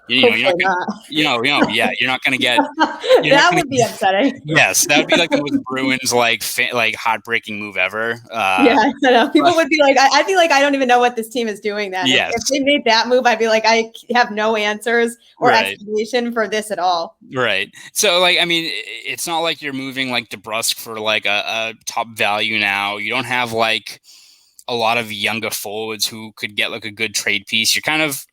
you're not gonna, you're not going to get. That would be upsetting. Yes, that would be like the most Bruins like heartbreaking move ever. Yeah, I know. People would be like, I'd be like, I don't even know what this team is doing then. Yes. If they made that move, I'd be like, I have no answers or explanation for this at all. Right. So, like, I mean, it's not like you're moving like DeBrusque for like a top value now. You don't have like a lot of younger forwards who could get like a good trade piece. You're kind of,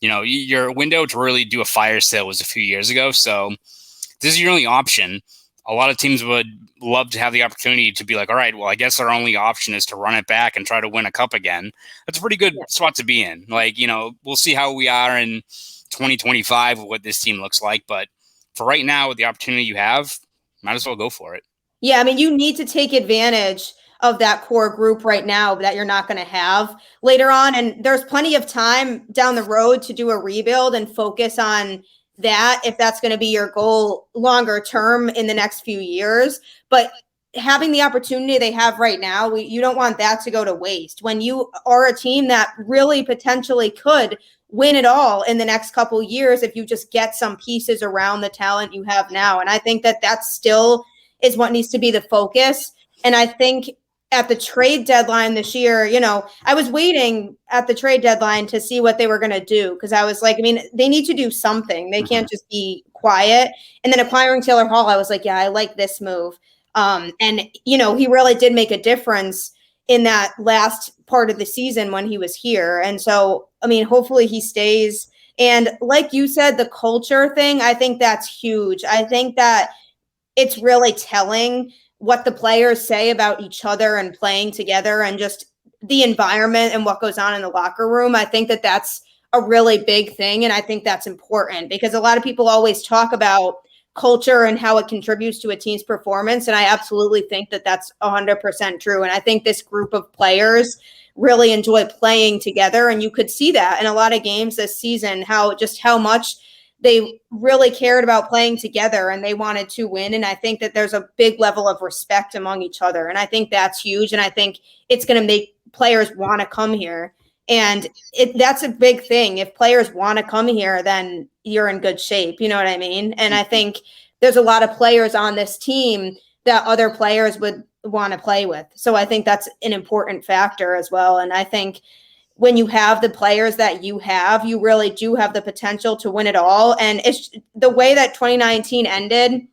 your window to really do a fire sale was a few years ago. So this is your only option. A lot of teams would love to have the opportunity to be like, all right, well, I guess our only option is to run it back and try to win a cup again. That's a pretty good spot to be in. Like, we'll see how we are in 2025 with what this team looks like. But for right now, with the opportunity you have, might as well go for it. Yeah, I mean, you need to take advantage of that core group right now that you're not going to have later on. And there's plenty of time down the road to do a rebuild and focus on that if that's going to be your goal longer term in the next few years. But having the opportunity they have right now, you don't want that to go to waste when you are a team that really potentially could win it all in the next couple of years if you just get some pieces around the talent you have now. And I think that still is what needs to be the focus. And I think at the trade deadline this year, I was waiting at the trade deadline to see what they were going to do, because I was like, I mean, they need to do something. They can't just be quiet. And then acquiring Taylor Hall, I was like, yeah, I like this move. And he really did make a difference in that last part of the season when he was here. And so, I mean, hopefully he stays. And like you said, the culture thing, I think that's huge. I think that it's really telling what the players say about each other and playing together and just the environment and what goes on in the locker room. I think that that's a really big thing. And I think that's important because a lot of people always talk about culture and how it contributes to a team's performance. And I absolutely think that that's 100% true. And I think this group of players really enjoy playing together. And you could see that in a lot of games this season, how much they really cared about playing together and they wanted to win. And I think that there's a big level of respect among each other. And I think that's huge. And I think it's going to make players want to come here. And that's a big thing. If players want to come here, then you're in good shape. You know what I mean? And I think there's a lot of players on this team that other players would want to play with. So I think that's an important factor as well. And I think when you have the players that you have, you really do have the potential to win it all. And it's the way that 2019 ended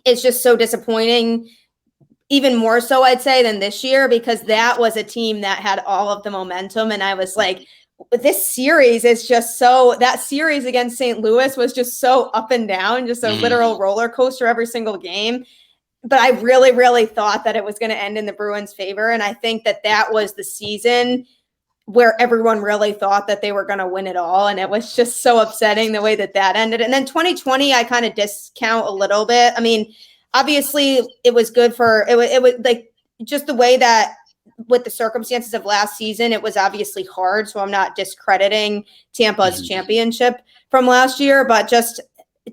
is just so disappointing, even more so, I'd say, than this year, because that was a team that had all of the momentum. And I was like, this series is just so, that series against St. Louis was just so up and down, just a literal roller coaster every single game. But I really, really thought that it was going to end in the Bruins' favor. And I think that that was the season where everyone really thought that they were going to win it all. And it was just so upsetting the way that that ended. And then 2020, I kind of discount a little bit. I mean, obviously it was good for, it was like just the way that with the circumstances of last season, it was obviously hard. So I'm not discrediting Tampa's championship from last year, but just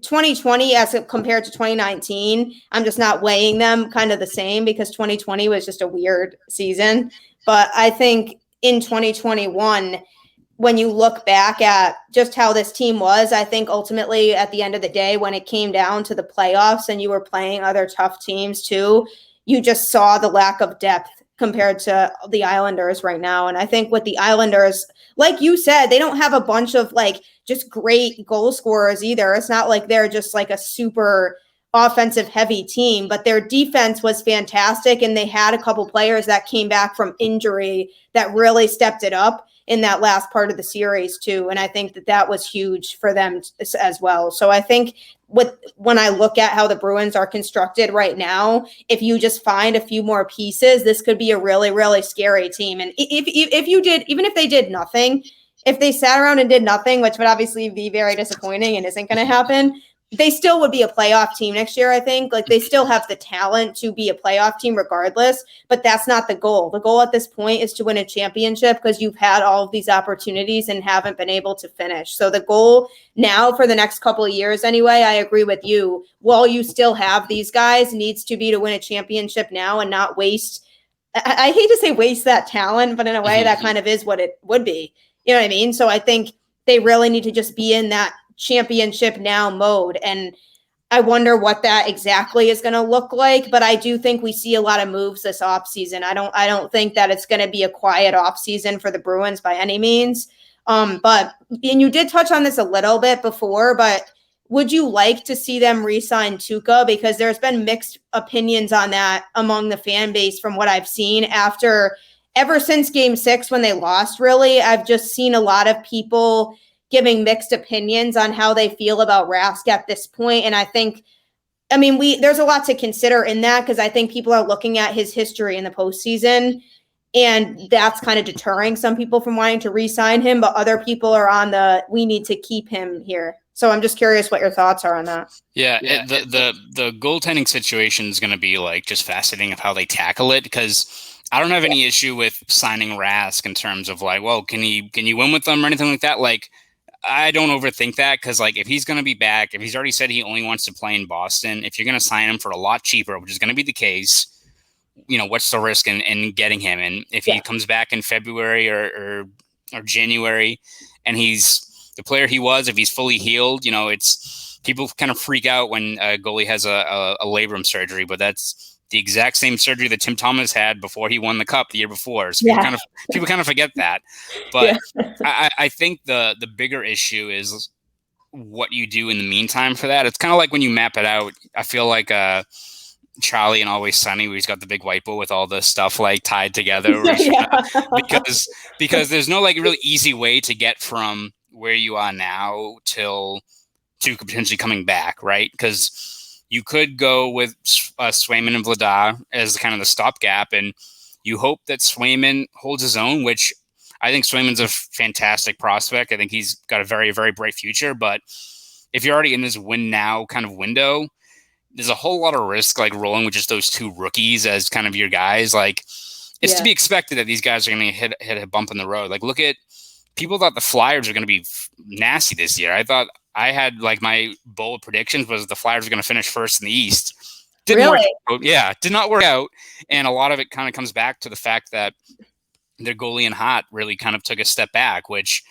2020 as compared to 2019, I'm just not weighing them kind of the same because 2020 was just a weird season. But I think in 2021, when you look back at just how this team was, I think ultimately at the end of the day, when it came down to the playoffs and you were playing other tough teams too, you just saw the lack of depth compared to the Islanders right now. And I think with the Islanders, like you said, they don't have a bunch of like just great goal scorers either. It's not like they're just like a super offensive heavy team, but their defense was fantastic. And they had a couple players that came back from injury that really stepped it up in that last part of the series too. And I think that that was huge for them as well. So I think when I look at how the Bruins are constructed right now, if you just find a few more pieces, this could be a really, really scary team. And if you did, even if they did nothing, if they sat around and did nothing, which would obviously be very disappointing and isn't going to happen, they still would be a playoff team next year, I think. Like they still have the talent to be a playoff team regardless, but that's not the goal. The goal at this point is to win a championship because you've had all of these opportunities and haven't been able to finish. So the goal now for the next couple of years anyway, I agree with you, while you still have these guys, needs to be to win a championship now and not waste. I hate to say waste that talent, but in a way that kind of is what it would be. You know what I mean? So I think they really need to just be in that championship now mode. And I wonder what that exactly is going to look like. But I do think we see a lot of moves this offseason. I don't think that it's going to be a quiet offseason for the Bruins by any means. But and you did touch on this a little bit before, but would you like to see them re-sign Tuukka? Because there's been mixed opinions on that among the fan base from what I've seen ever since Game 6 when they lost, really. I've just seen a lot of people giving mixed opinions on how they feel about Rask at this point. And I think, there's a lot to consider in that because I think people are looking at his history in the postseason and that's kind of deterring some people from wanting to re-sign him, but other people are on we need to keep him here. So I'm just curious what your thoughts are on that. Yeah, the goaltending situation is going to be like just fascinating of how they tackle it because I don't have any issue with signing Rask in terms of like, well, can you win with them or anything like that? Like, I don't overthink that because, like, if he's going to be back, if he's already said he only wants to play in Boston, if you're going to sign him for a lot cheaper, which is going to be the case, what's the risk in getting him? And if he comes back in February or January and he's the player he was, if he's fully healed, it's people kind of freak out when a goalie has a labrum surgery, but that's the exact same surgery that Tim Thomas had before he won the cup the year before. So people kind of forget that. But I think the bigger issue is what you do in the meantime for that. It's kind of like when you map it out. I feel like Charlie and Always Sunny, where he's got the big whiteboard with all this stuff like tied together. Because there's no like really easy way to get from where you are now to potentially coming back, right? Because you could go with Swayman and Vladar as kind of the stopgap, and You hope that Swayman holds his own, which I think Swayman's a fantastic prospect. I think he's got a very, very bright future. But if you're already in this win now kind of window, there's a whole lot of risk like rolling with just those two rookies as kind of your guys. Like it's to be expected that these guys are going to hit a bump in the road. Like look at people thought the Flyers are going to be nasty this year. I had like my bold predictions was the Flyers are going to finish first in the East. Didn't work out. Yeah, did not work out. And a lot of it kind of comes back to the fact that their goalie and Hot really kind of took a step back, which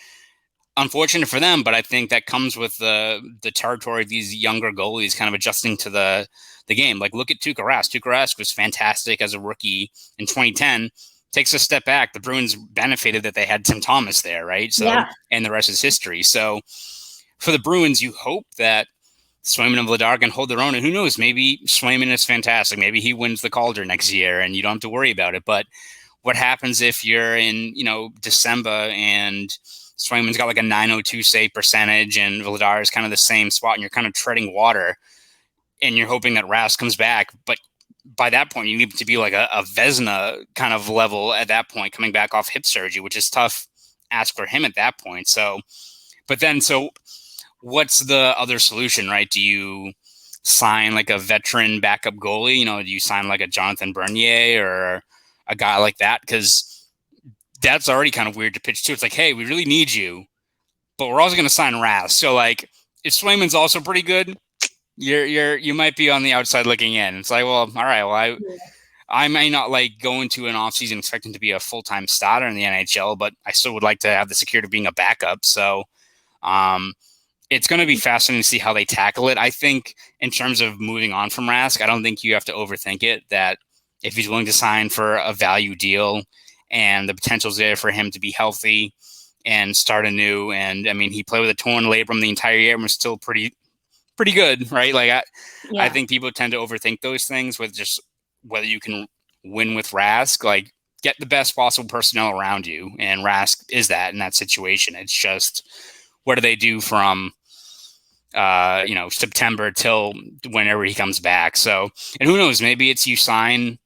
unfortunate for them, but I think that comes with the territory of these younger goalies kind of adjusting to the game. Like look at Tuukka Rask. Tuukka Rask was fantastic as a rookie in 2010. Takes a step back. The Bruins benefited that they had Tim Thomas there, right? So and the rest is history. So for the Bruins, you hope that Swayman and Vladar can hold their own. And who knows, maybe Swayman is fantastic. Maybe he wins the Calder next year and you don't have to worry about it. But what happens if you're in, December and Swayman's got like a 902 save percentage and Vladar is kind of the same spot and you're kind of treading water and you're hoping that Rask comes back. But by that point, you need to be like a Vezina kind of level at that point, coming back off hip surgery, which is tough ask for him at that point. So what's the other solution, right? Do you sign like a veteran backup goalie? Do you sign like a Jonathan Bernier or a guy like that? Because that's already kind of weird to pitch to. It's like, hey, we really need you, but we're also going to sign Rask. So like, if Swayman's also pretty good, you might be on the outside looking in. It's like, well, all right, well, I may not like go into an offseason expecting to be a full-time starter in the NHL, but I still would like to have the security of being a backup. So it's going to be fascinating to see how they tackle it. I think in terms of moving on from Rask, I don't think you have to overthink it, that if he's willing to sign for a value deal and the potential's there for him to be healthy and start anew. And I mean, he played with a torn labrum the entire year and was still pretty good, right? Like I think people tend to overthink those things with just whether you can win with Rask. Like get the best possible personnel around you, and Rask is that in that situation. It's just what do they do from September till whenever he comes back. So, and who knows? Maybe it's you sign.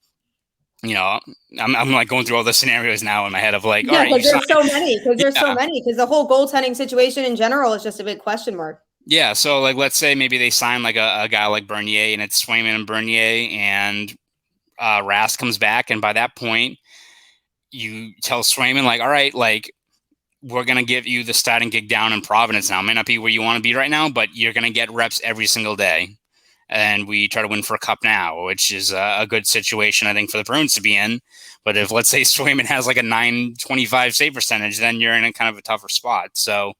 I'm like going through all the scenarios now in my head of like, all right, there's so many because the whole goaltending situation in general is just a big question mark. Yeah, so like let's say maybe they sign like a guy like Bernier and it's Swayman and Bernier and Rask comes back, and by that point you tell Swayman like, all right, like we're gonna give you the starting gig down in Providence now. It may not be where you want to be right now, but you're gonna get reps every single day, and we try to win for a cup now, which is a good situation I think for the Bruins to be in. But if let's say Swayman has like a 925 save percentage, then you're in a kind of a tougher spot. So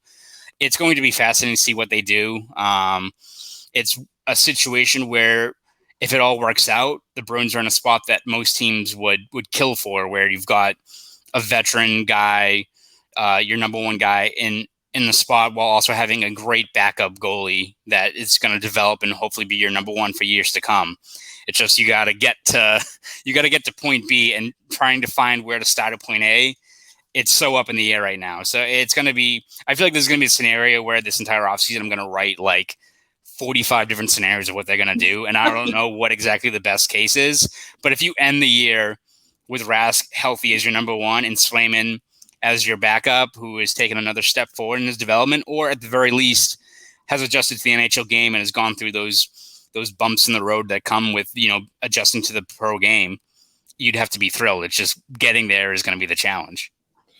it's going to be fascinating to see what they do. It's a situation where if it all works out, the Bruins are in a spot that most teams would kill for, where you've got a veteran guy, your number one guy in the spot, while also having a great backup goalie that is going to develop and hopefully be your number one for years to come. It's just you got to get to point B, and trying to find where to start at point A. It's so up in the air right now. So it's going to be, I feel like there's going to be a scenario where this entire offseason I'm going to write like 45 different scenarios of what they're going to do. And I don't know what exactly the best case is. But if you end the year with Rask healthy as your number one and Swayman as your backup, who has taken another step forward in his development, or at the very least has adjusted to the NHL game and has gone through those bumps in the road that come with, adjusting to the pro game, you'd have to be thrilled. It's just getting there is going to be the challenge.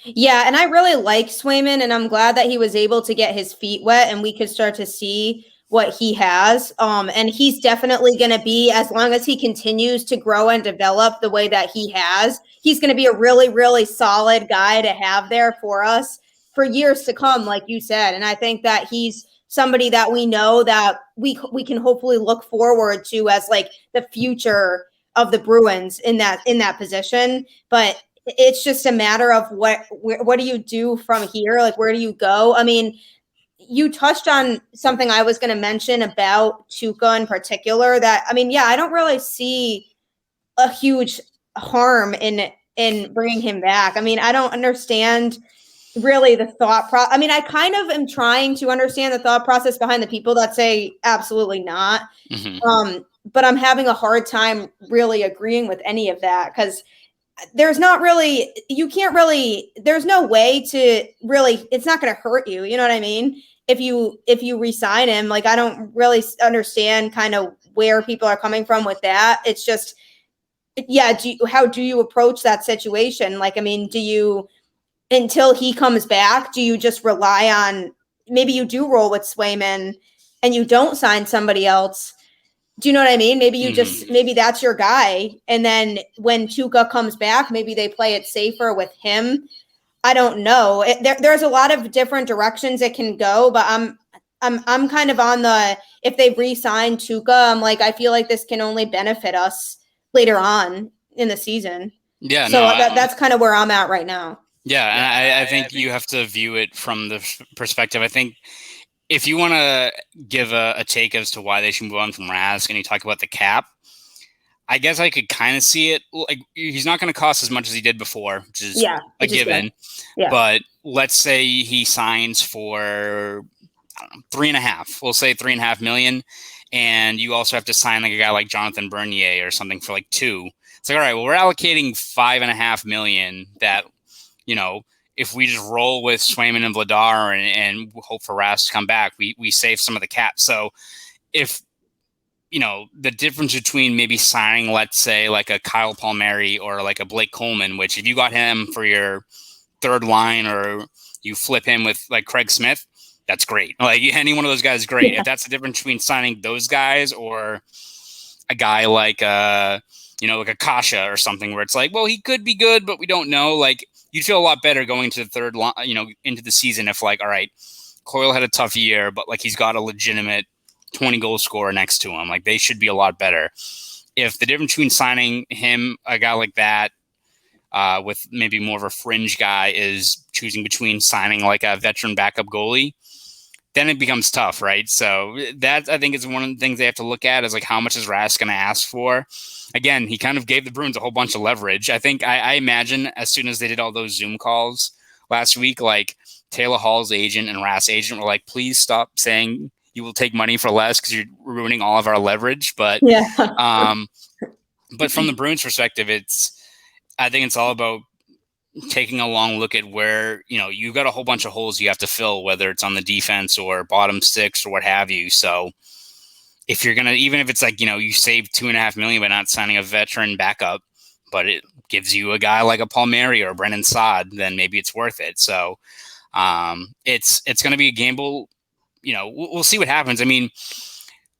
Yeah, and I really like Swayman, and I'm glad that he was able to get his feet wet and we could start to see what he has. And he's definitely going to be, as long as he continues to grow and develop the way that he has, he's going to be a really, really solid guy to have there for us for years to come, like you said. And I think that he's somebody that we know that we can hopefully look forward to as like the future of the Bruins in that position. But it's just a matter of what do you do from here? Like, where do you go? I mean, you touched on something I was going to mention about Tuukka in particular, that, I mean, yeah, I don't really see a huge harm in bringing him back. I mean, I don't understand really the thought process. I mean, I kind of am trying to understand the thought process behind the people that say absolutely not. Mm-hmm. But I'm having a hard time really agreeing with any of that, because there's not really, you can't really, there's no way to really, it's not going to hurt you. You know what I mean? If you re-sign him, like, I don't really understand kind of where people are coming from with that. It's just, yeah. How do you approach that situation? Like, I mean, do you, until he comes back, do you just rely on, maybe you do roll with Swayman and you don't sign somebody else? Do you know what I mean? Maybe you just, maybe that's your guy. And then when Tuukka comes back, maybe they play it safer with him. I don't know. There's a lot of different directions it can go, but I'm kind of on the, if they re-sign Tuukka, I'm like, I feel like this can only benefit us later on in the season. Yeah. So that's kind of where I'm at right now. Yeah. And I think you have to view it from the perspective. I think if you want to give a take as to why they should move on from Rask, and you talk about the cap, I guess I could kind of see it. Like, he's not going to cost as much as he did before, which is a given. Yeah. But let's say he signs for, I don't know, 3.5. We'll say $3.5 million, and you also have to sign like a guy like Jonathan Bernier or something for like $2 million. It's like, all right, well, we're allocating $5.5 million that, you know, if we just roll with Swayman and Vladar and hope for Rask to come back, we save some of the cap. So if, you know, the difference between maybe signing, let's say, like a Kyle Palmieri or like a Blake Coleman, which if you got him for your third line or you flip him with like Craig Smith, that's great. Like, any one of those guys is great. Yeah. If that's the difference between signing those guys or a guy like, you know, like a Kasha or something where it's like, well, he could be good, but we don't know. Like, you'd feel a lot better going to the third line, you know, into the season if, like, all right, Coyle had a tough year, but like he's got a legitimate 20 goal scorer next to him. Like, they should be a lot better. If the difference between signing him, a guy like that, with maybe more of a fringe guy, is choosing between signing like a veteran backup goalie, then it becomes tough, right? So that, I think, is one of the things they have to look at, is like, how much is Rask going to ask for? Again, he kind of gave the Bruins a whole bunch of leverage. I think, I imagine as soon as they did all those Zoom calls last week, like Taylor Hall's agent and Rask's agent were like, please stop saying you will take money for less because you're ruining all of our leverage. But but from the Bruins perspective, I think it's all about taking a long look at where, you know, you've got a whole bunch of holes you have to fill, whether it's on the defense or bottom six or what have you. So if you're going to, even if it's like, you know, you save $2.5 million by not signing a veteran backup, but it gives you a guy like a Palmieri or a Brennan Saad, then maybe it's worth it. So it's going to be a gamble. You know, we'll see what happens. I mean,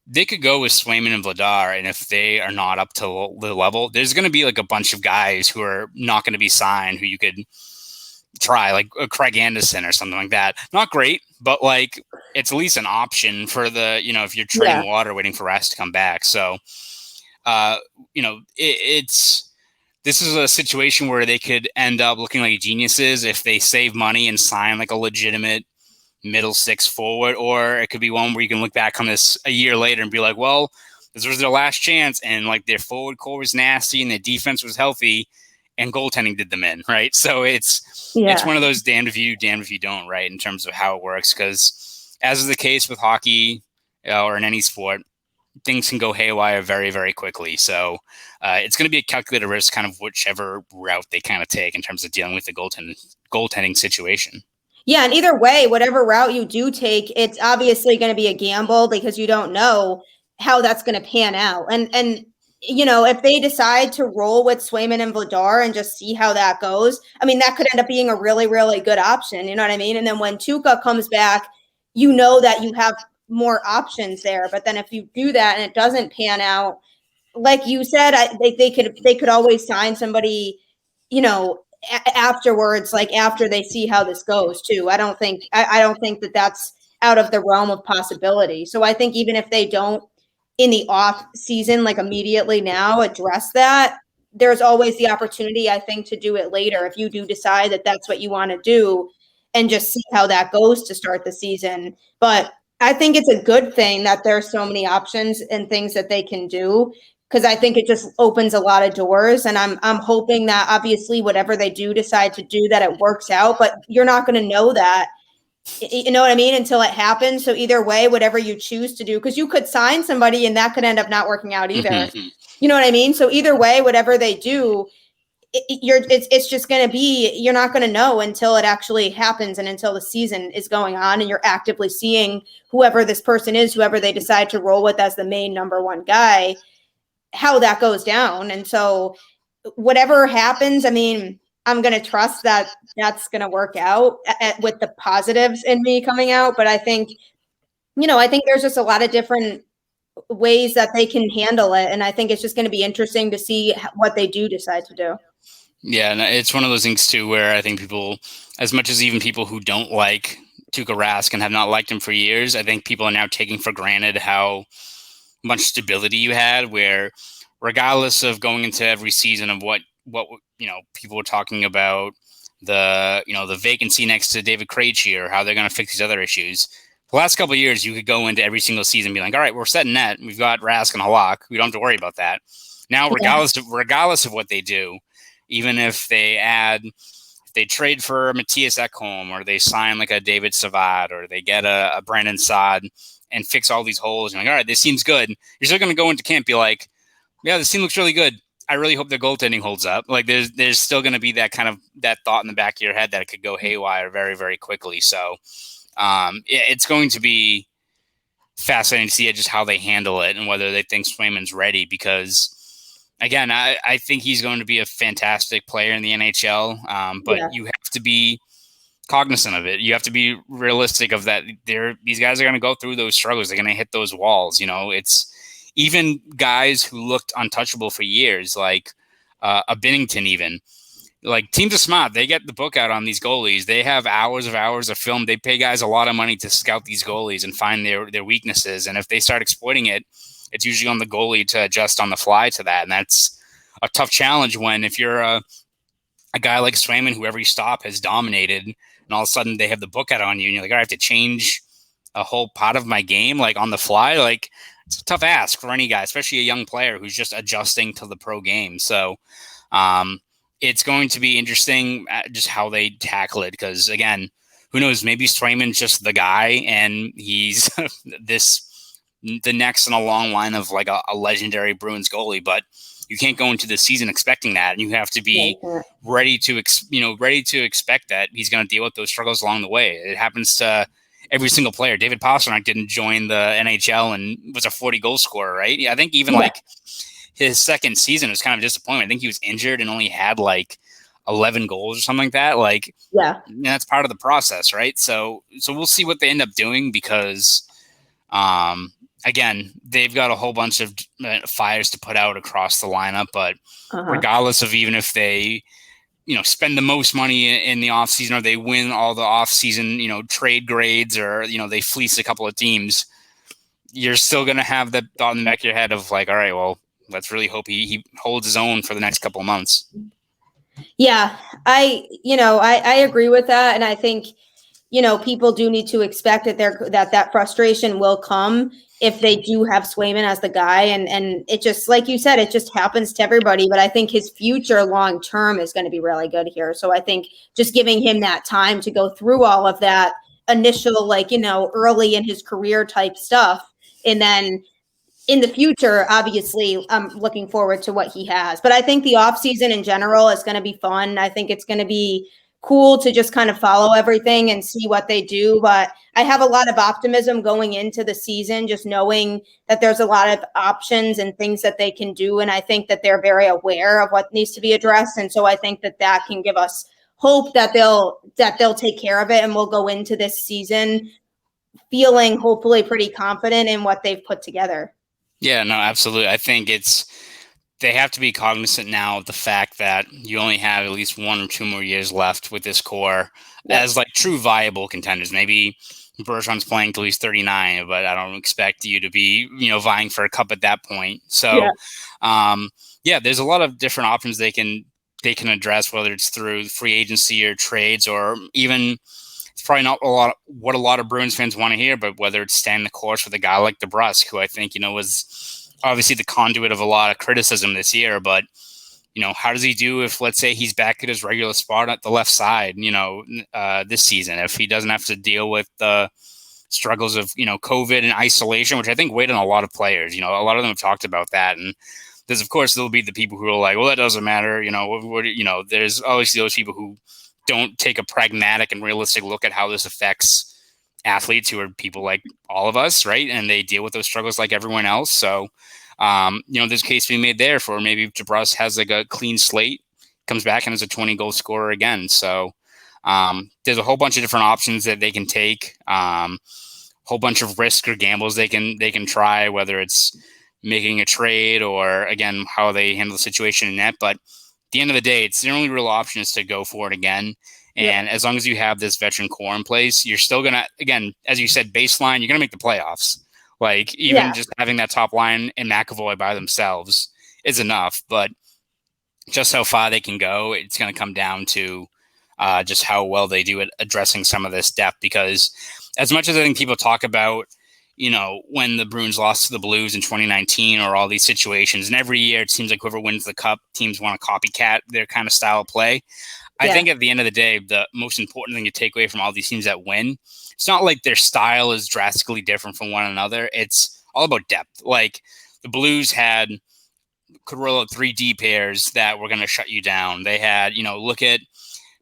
they could go with Swayman and Vladar, and if they are not up to the level, there's going to be like a bunch of guys who are not going to be signed who you could try, like Craig Anderson or something like that. Not great, but like, it's at least an option for the, you know, if you're treading water waiting for Rask to come back. So, you know, this is a situation where they could end up looking like geniuses if they save money and sign like a legitimate middle six forward, or it could be one where you can look back on this a year later and be like, well, this was their last chance, and like their forward core was nasty and their defense was healthy and goaltending did them in, right? So it's one of those damned if you do, damned if you don't, right, in terms of how it works, because as is the case with hockey or in any sport, things can go haywire very, very quickly. So it's going to be a calculated risk, kind of whichever route they kind of take in terms of dealing with the goaltending situation. Yeah, and either way, whatever route you do take, it's obviously going to be a gamble because you don't know how that's going to pan out. And you know, if they decide to roll with Swayman and Vladar and just see how that goes, I mean, that could end up being a really, really good option. You know what I mean? And then when Tuukka comes back, you know that you have more options there. But then if you do that and it doesn't pan out, like you said, they could always sign somebody, you know, afterwards, like after they see how this goes too. I don't think that that's out of the realm of possibility. So I think even if they don't in the off season, like immediately now, address that, there's always the opportunity, I think, to do it later if you do decide that that's what you want to do and just see how that goes to start the season. But I think it's a good thing that there's so many options and things that they can do, because I think it just opens a lot of doors. And I'm hoping that obviously whatever they do decide to do, that it works out, but you're not going to know that, you know what I mean, until it happens. So either way, whatever you choose to do, because you could sign somebody and that could end up not working out either. You know what I mean? So either way, whatever they do, it's just going to be, you're not going to know until it actually happens and until the season is going on and you're actively seeing whoever this person is, whoever they decide to roll with as the main number one guy, how that goes down. And so whatever happens, I mean, I'm going to trust that that's going to work out with the positives in me coming out. But I think, I think there's just a lot of different ways that they can handle it. And I think it's just going to be interesting to see what they do decide to do. Yeah, and it's one of those things too where I think people, as much as even people who don't like Tuukka Rask and have not liked him for years, I think people are now taking for granted how much stability you had, where regardless of going into every season of what people were talking about, the vacancy next to David Krejci or how they're going to fix these other issues. The last couple of years, you could go into every single season and be like, all right, we're setting net. We've got Rask and Halak. We don't have to worry about that. Now, regardless of what they do, even if they trade for Matthias Ekholm or they sign like a David Savard or they get a Brandon Saad and fix all these holes, and like, all right, this seems good. You're still going to go into camp, be like, yeah, this team looks really good. I really hope their goaltending holds up. Like there's still going to be that thought in the back of your head that it could go haywire very, very quickly. So it's going to be fascinating to see just how they handle it and whether they think Swayman's ready, because again, I think he's going to be a fantastic player in the NHL, but you have to be cognizant of it. You have to be realistic of that. These guys are going to go through those struggles. They're going to hit those walls. It's even guys who looked untouchable for years, like a Binnington even. Like, teams are smart. They get the book out on these goalies. They have hours of film. They pay guys a lot of money to scout these goalies and find their weaknesses. And if they start exploiting it, it's usually on the goalie to adjust on the fly to that. And that's a tough challenge when, if you're a guy like Swayman, who every stop has dominated, and all of a sudden they have the book out on you and you're like, I have to change a whole part of my game, like on the fly. Like, it's a tough ask for any guy, especially a young player who's just adjusting to the pro game. So it's going to be interesting just how they tackle it, because again, who knows, maybe Swayman's just the guy and he's the next in a long line of like a legendary Bruins goalie, but you can't go into the season expecting that. And you have to be ready to expect that he's going to deal with those struggles along the way. It happens to every single player. David Pastrnak didn't join the NHL and was a 40 goal scorer, right? I think even like his second season was kind of disappointing. I think he was injured and only had like 11 goals or something like that. Like, that's part of the process, right? So we'll see what they end up doing, because again, they've got a whole bunch of fires to put out across the lineup, but regardless of even if they spend the most money in the offseason, or they win all the offseason, trade grades, or, they fleece a couple of teams, you're still going to have that thought in the back of your head of like, all right, well, let's really hope he holds his own for the next couple of months. Yeah, I agree with that. And I think, people do need to expect that frustration will come if they do have Swayman as the guy. And it just, like you said, it just happens to everybody. But I think his future long-term is going to be really good here. So I think just giving him that time to go through all of that initial, early in his career type stuff. And then in the future, obviously, I'm looking forward to what he has. But I think the offseason in general is going to be fun. I think it's going to be cool to just kind of follow everything and see what they do. But I have a lot of optimism going into the season, just knowing that there's a lot of options and things that they can do. And I think that they're very aware of what needs to be addressed. And so I think that can give us hope that they'll take care of it. And we'll go into this season feeling hopefully pretty confident in what they've put together. Yeah, no, absolutely. I think they have to be cognizant now of the fact that you only have at least 1 or 2 more years left with this core as like true viable contenders. Maybe Bergeron's playing till he's 39, but I don't expect you to be, vying for a cup at that point. So, there's a lot of different options they can address, whether it's through free agency or trades, or even, it's probably not what a lot of Bruins fans want to hear, but whether it's staying the course with a guy like DeBrusk, who I think, was obviously the conduit of a lot of criticism this year. But, how does he do if, let's say, he's back at his regular spot at the left side, this season, if he doesn't have to deal with the struggles of, COVID and isolation, which I think weighed on a lot of players. A lot of them have talked about that. And There's, of course, there'll be the people who are like, well, that doesn't matter. There's obviously those people who don't take a pragmatic and realistic look at how this affects athletes who are people like all of us, right? And they deal with those struggles like everyone else. So, there's a case to be made there for maybe DeBrus has like a clean slate, comes back and is a 20-goal scorer again. So there's a whole bunch of different options that they can take, whole bunch of risk or gambles they can try, whether it's making a trade or, again, how they handle the situation in net. But at the end of the day, it's the only real option is to go for it again. And as long as you have this veteran core in place, you're still going to, again, as you said, baseline, you're going to make the playoffs. Like, even just having that top line and McAvoy by themselves is enough. But just how far they can go, it's going to come down to just how well they do at addressing some of this depth. Because as much as I think people talk about, when the Bruins lost to the Blues in 2019 or all these situations, and every year it seems like whoever wins the cup, teams want to copycat their kind of style of play. I think at the end of the day, the most important thing to take away from all these teams that win, it's not like their style is drastically different from one another. It's all about depth. Like, the Blues could roll out 3 D pairs that were going to shut you down. They had, look at,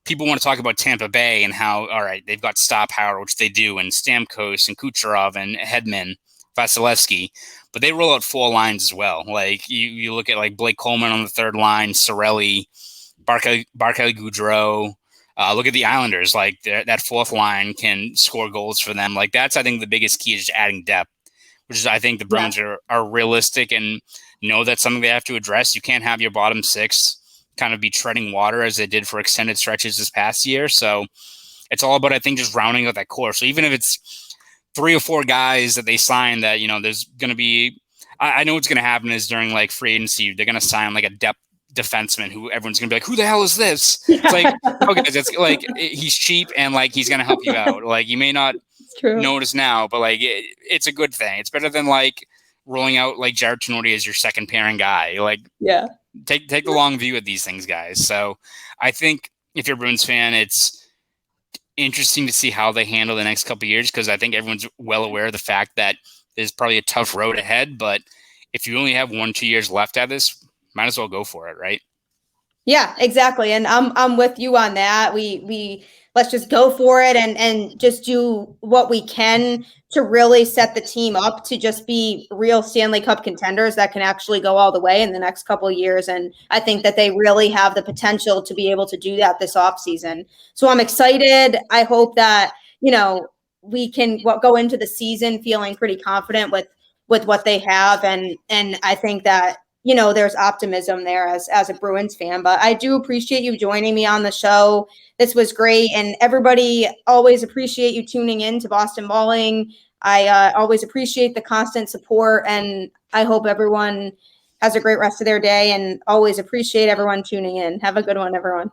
people want to talk about Tampa Bay and how, all right, they've got star power, which they do, and Stamkos and Kucherov and Hedman, Vasilevsky, but they roll out 4 lines as well. Like, you look at like Blake Coleman on the 3rd line, Cirelli, Barclay Goudreau. Look at the Islanders. Like, that 4th line can score goals for them. Like, that's, I think, the biggest key is just adding depth, which is, I think, the Bruins are realistic and know that's something they have to address. You can't have your bottom 6 kind of be treading water as they did for extended stretches this past year. So it's all about, I think, just rounding out that core. So even if it's 3 or 4 guys that they sign that, there's going to be, I know what's going to happen is during like free agency, they're going to sign like a depth defenseman who everyone's gonna be like, who the hell is this? It's like, okay, it's like, he's cheap and like he's gonna help you out. Like, you may not notice now, but like it's a good thing. It's better than like rolling out like Jared Tenorti as your second pairing guy. Like, take the long view at these things, guys. So I think if you're a Bruins fan, it's interesting to see how they handle the next couple of years, because I think everyone's well aware of the fact that there's probably a tough road ahead. But if you only have 1-2 years left at this, might as well go for it, right? Yeah, exactly. And I'm with you on that. We let's just go for it and just do what we can to really set the team up to just be real Stanley Cup contenders that can actually go all the way in the next couple of years. And I think that they really have the potential to be able to do that this offseason. So I'm excited. I hope that, we can go into the season feeling pretty confident with what they have. And I think that, there's optimism there as a Bruins fan. But I do appreciate you joining me on the show. This was great. And everybody, always appreciate you tuning in to Boston Balling. I always appreciate the constant support. And I hope everyone has a great rest of their day, and always appreciate everyone tuning in. Have a good one, everyone.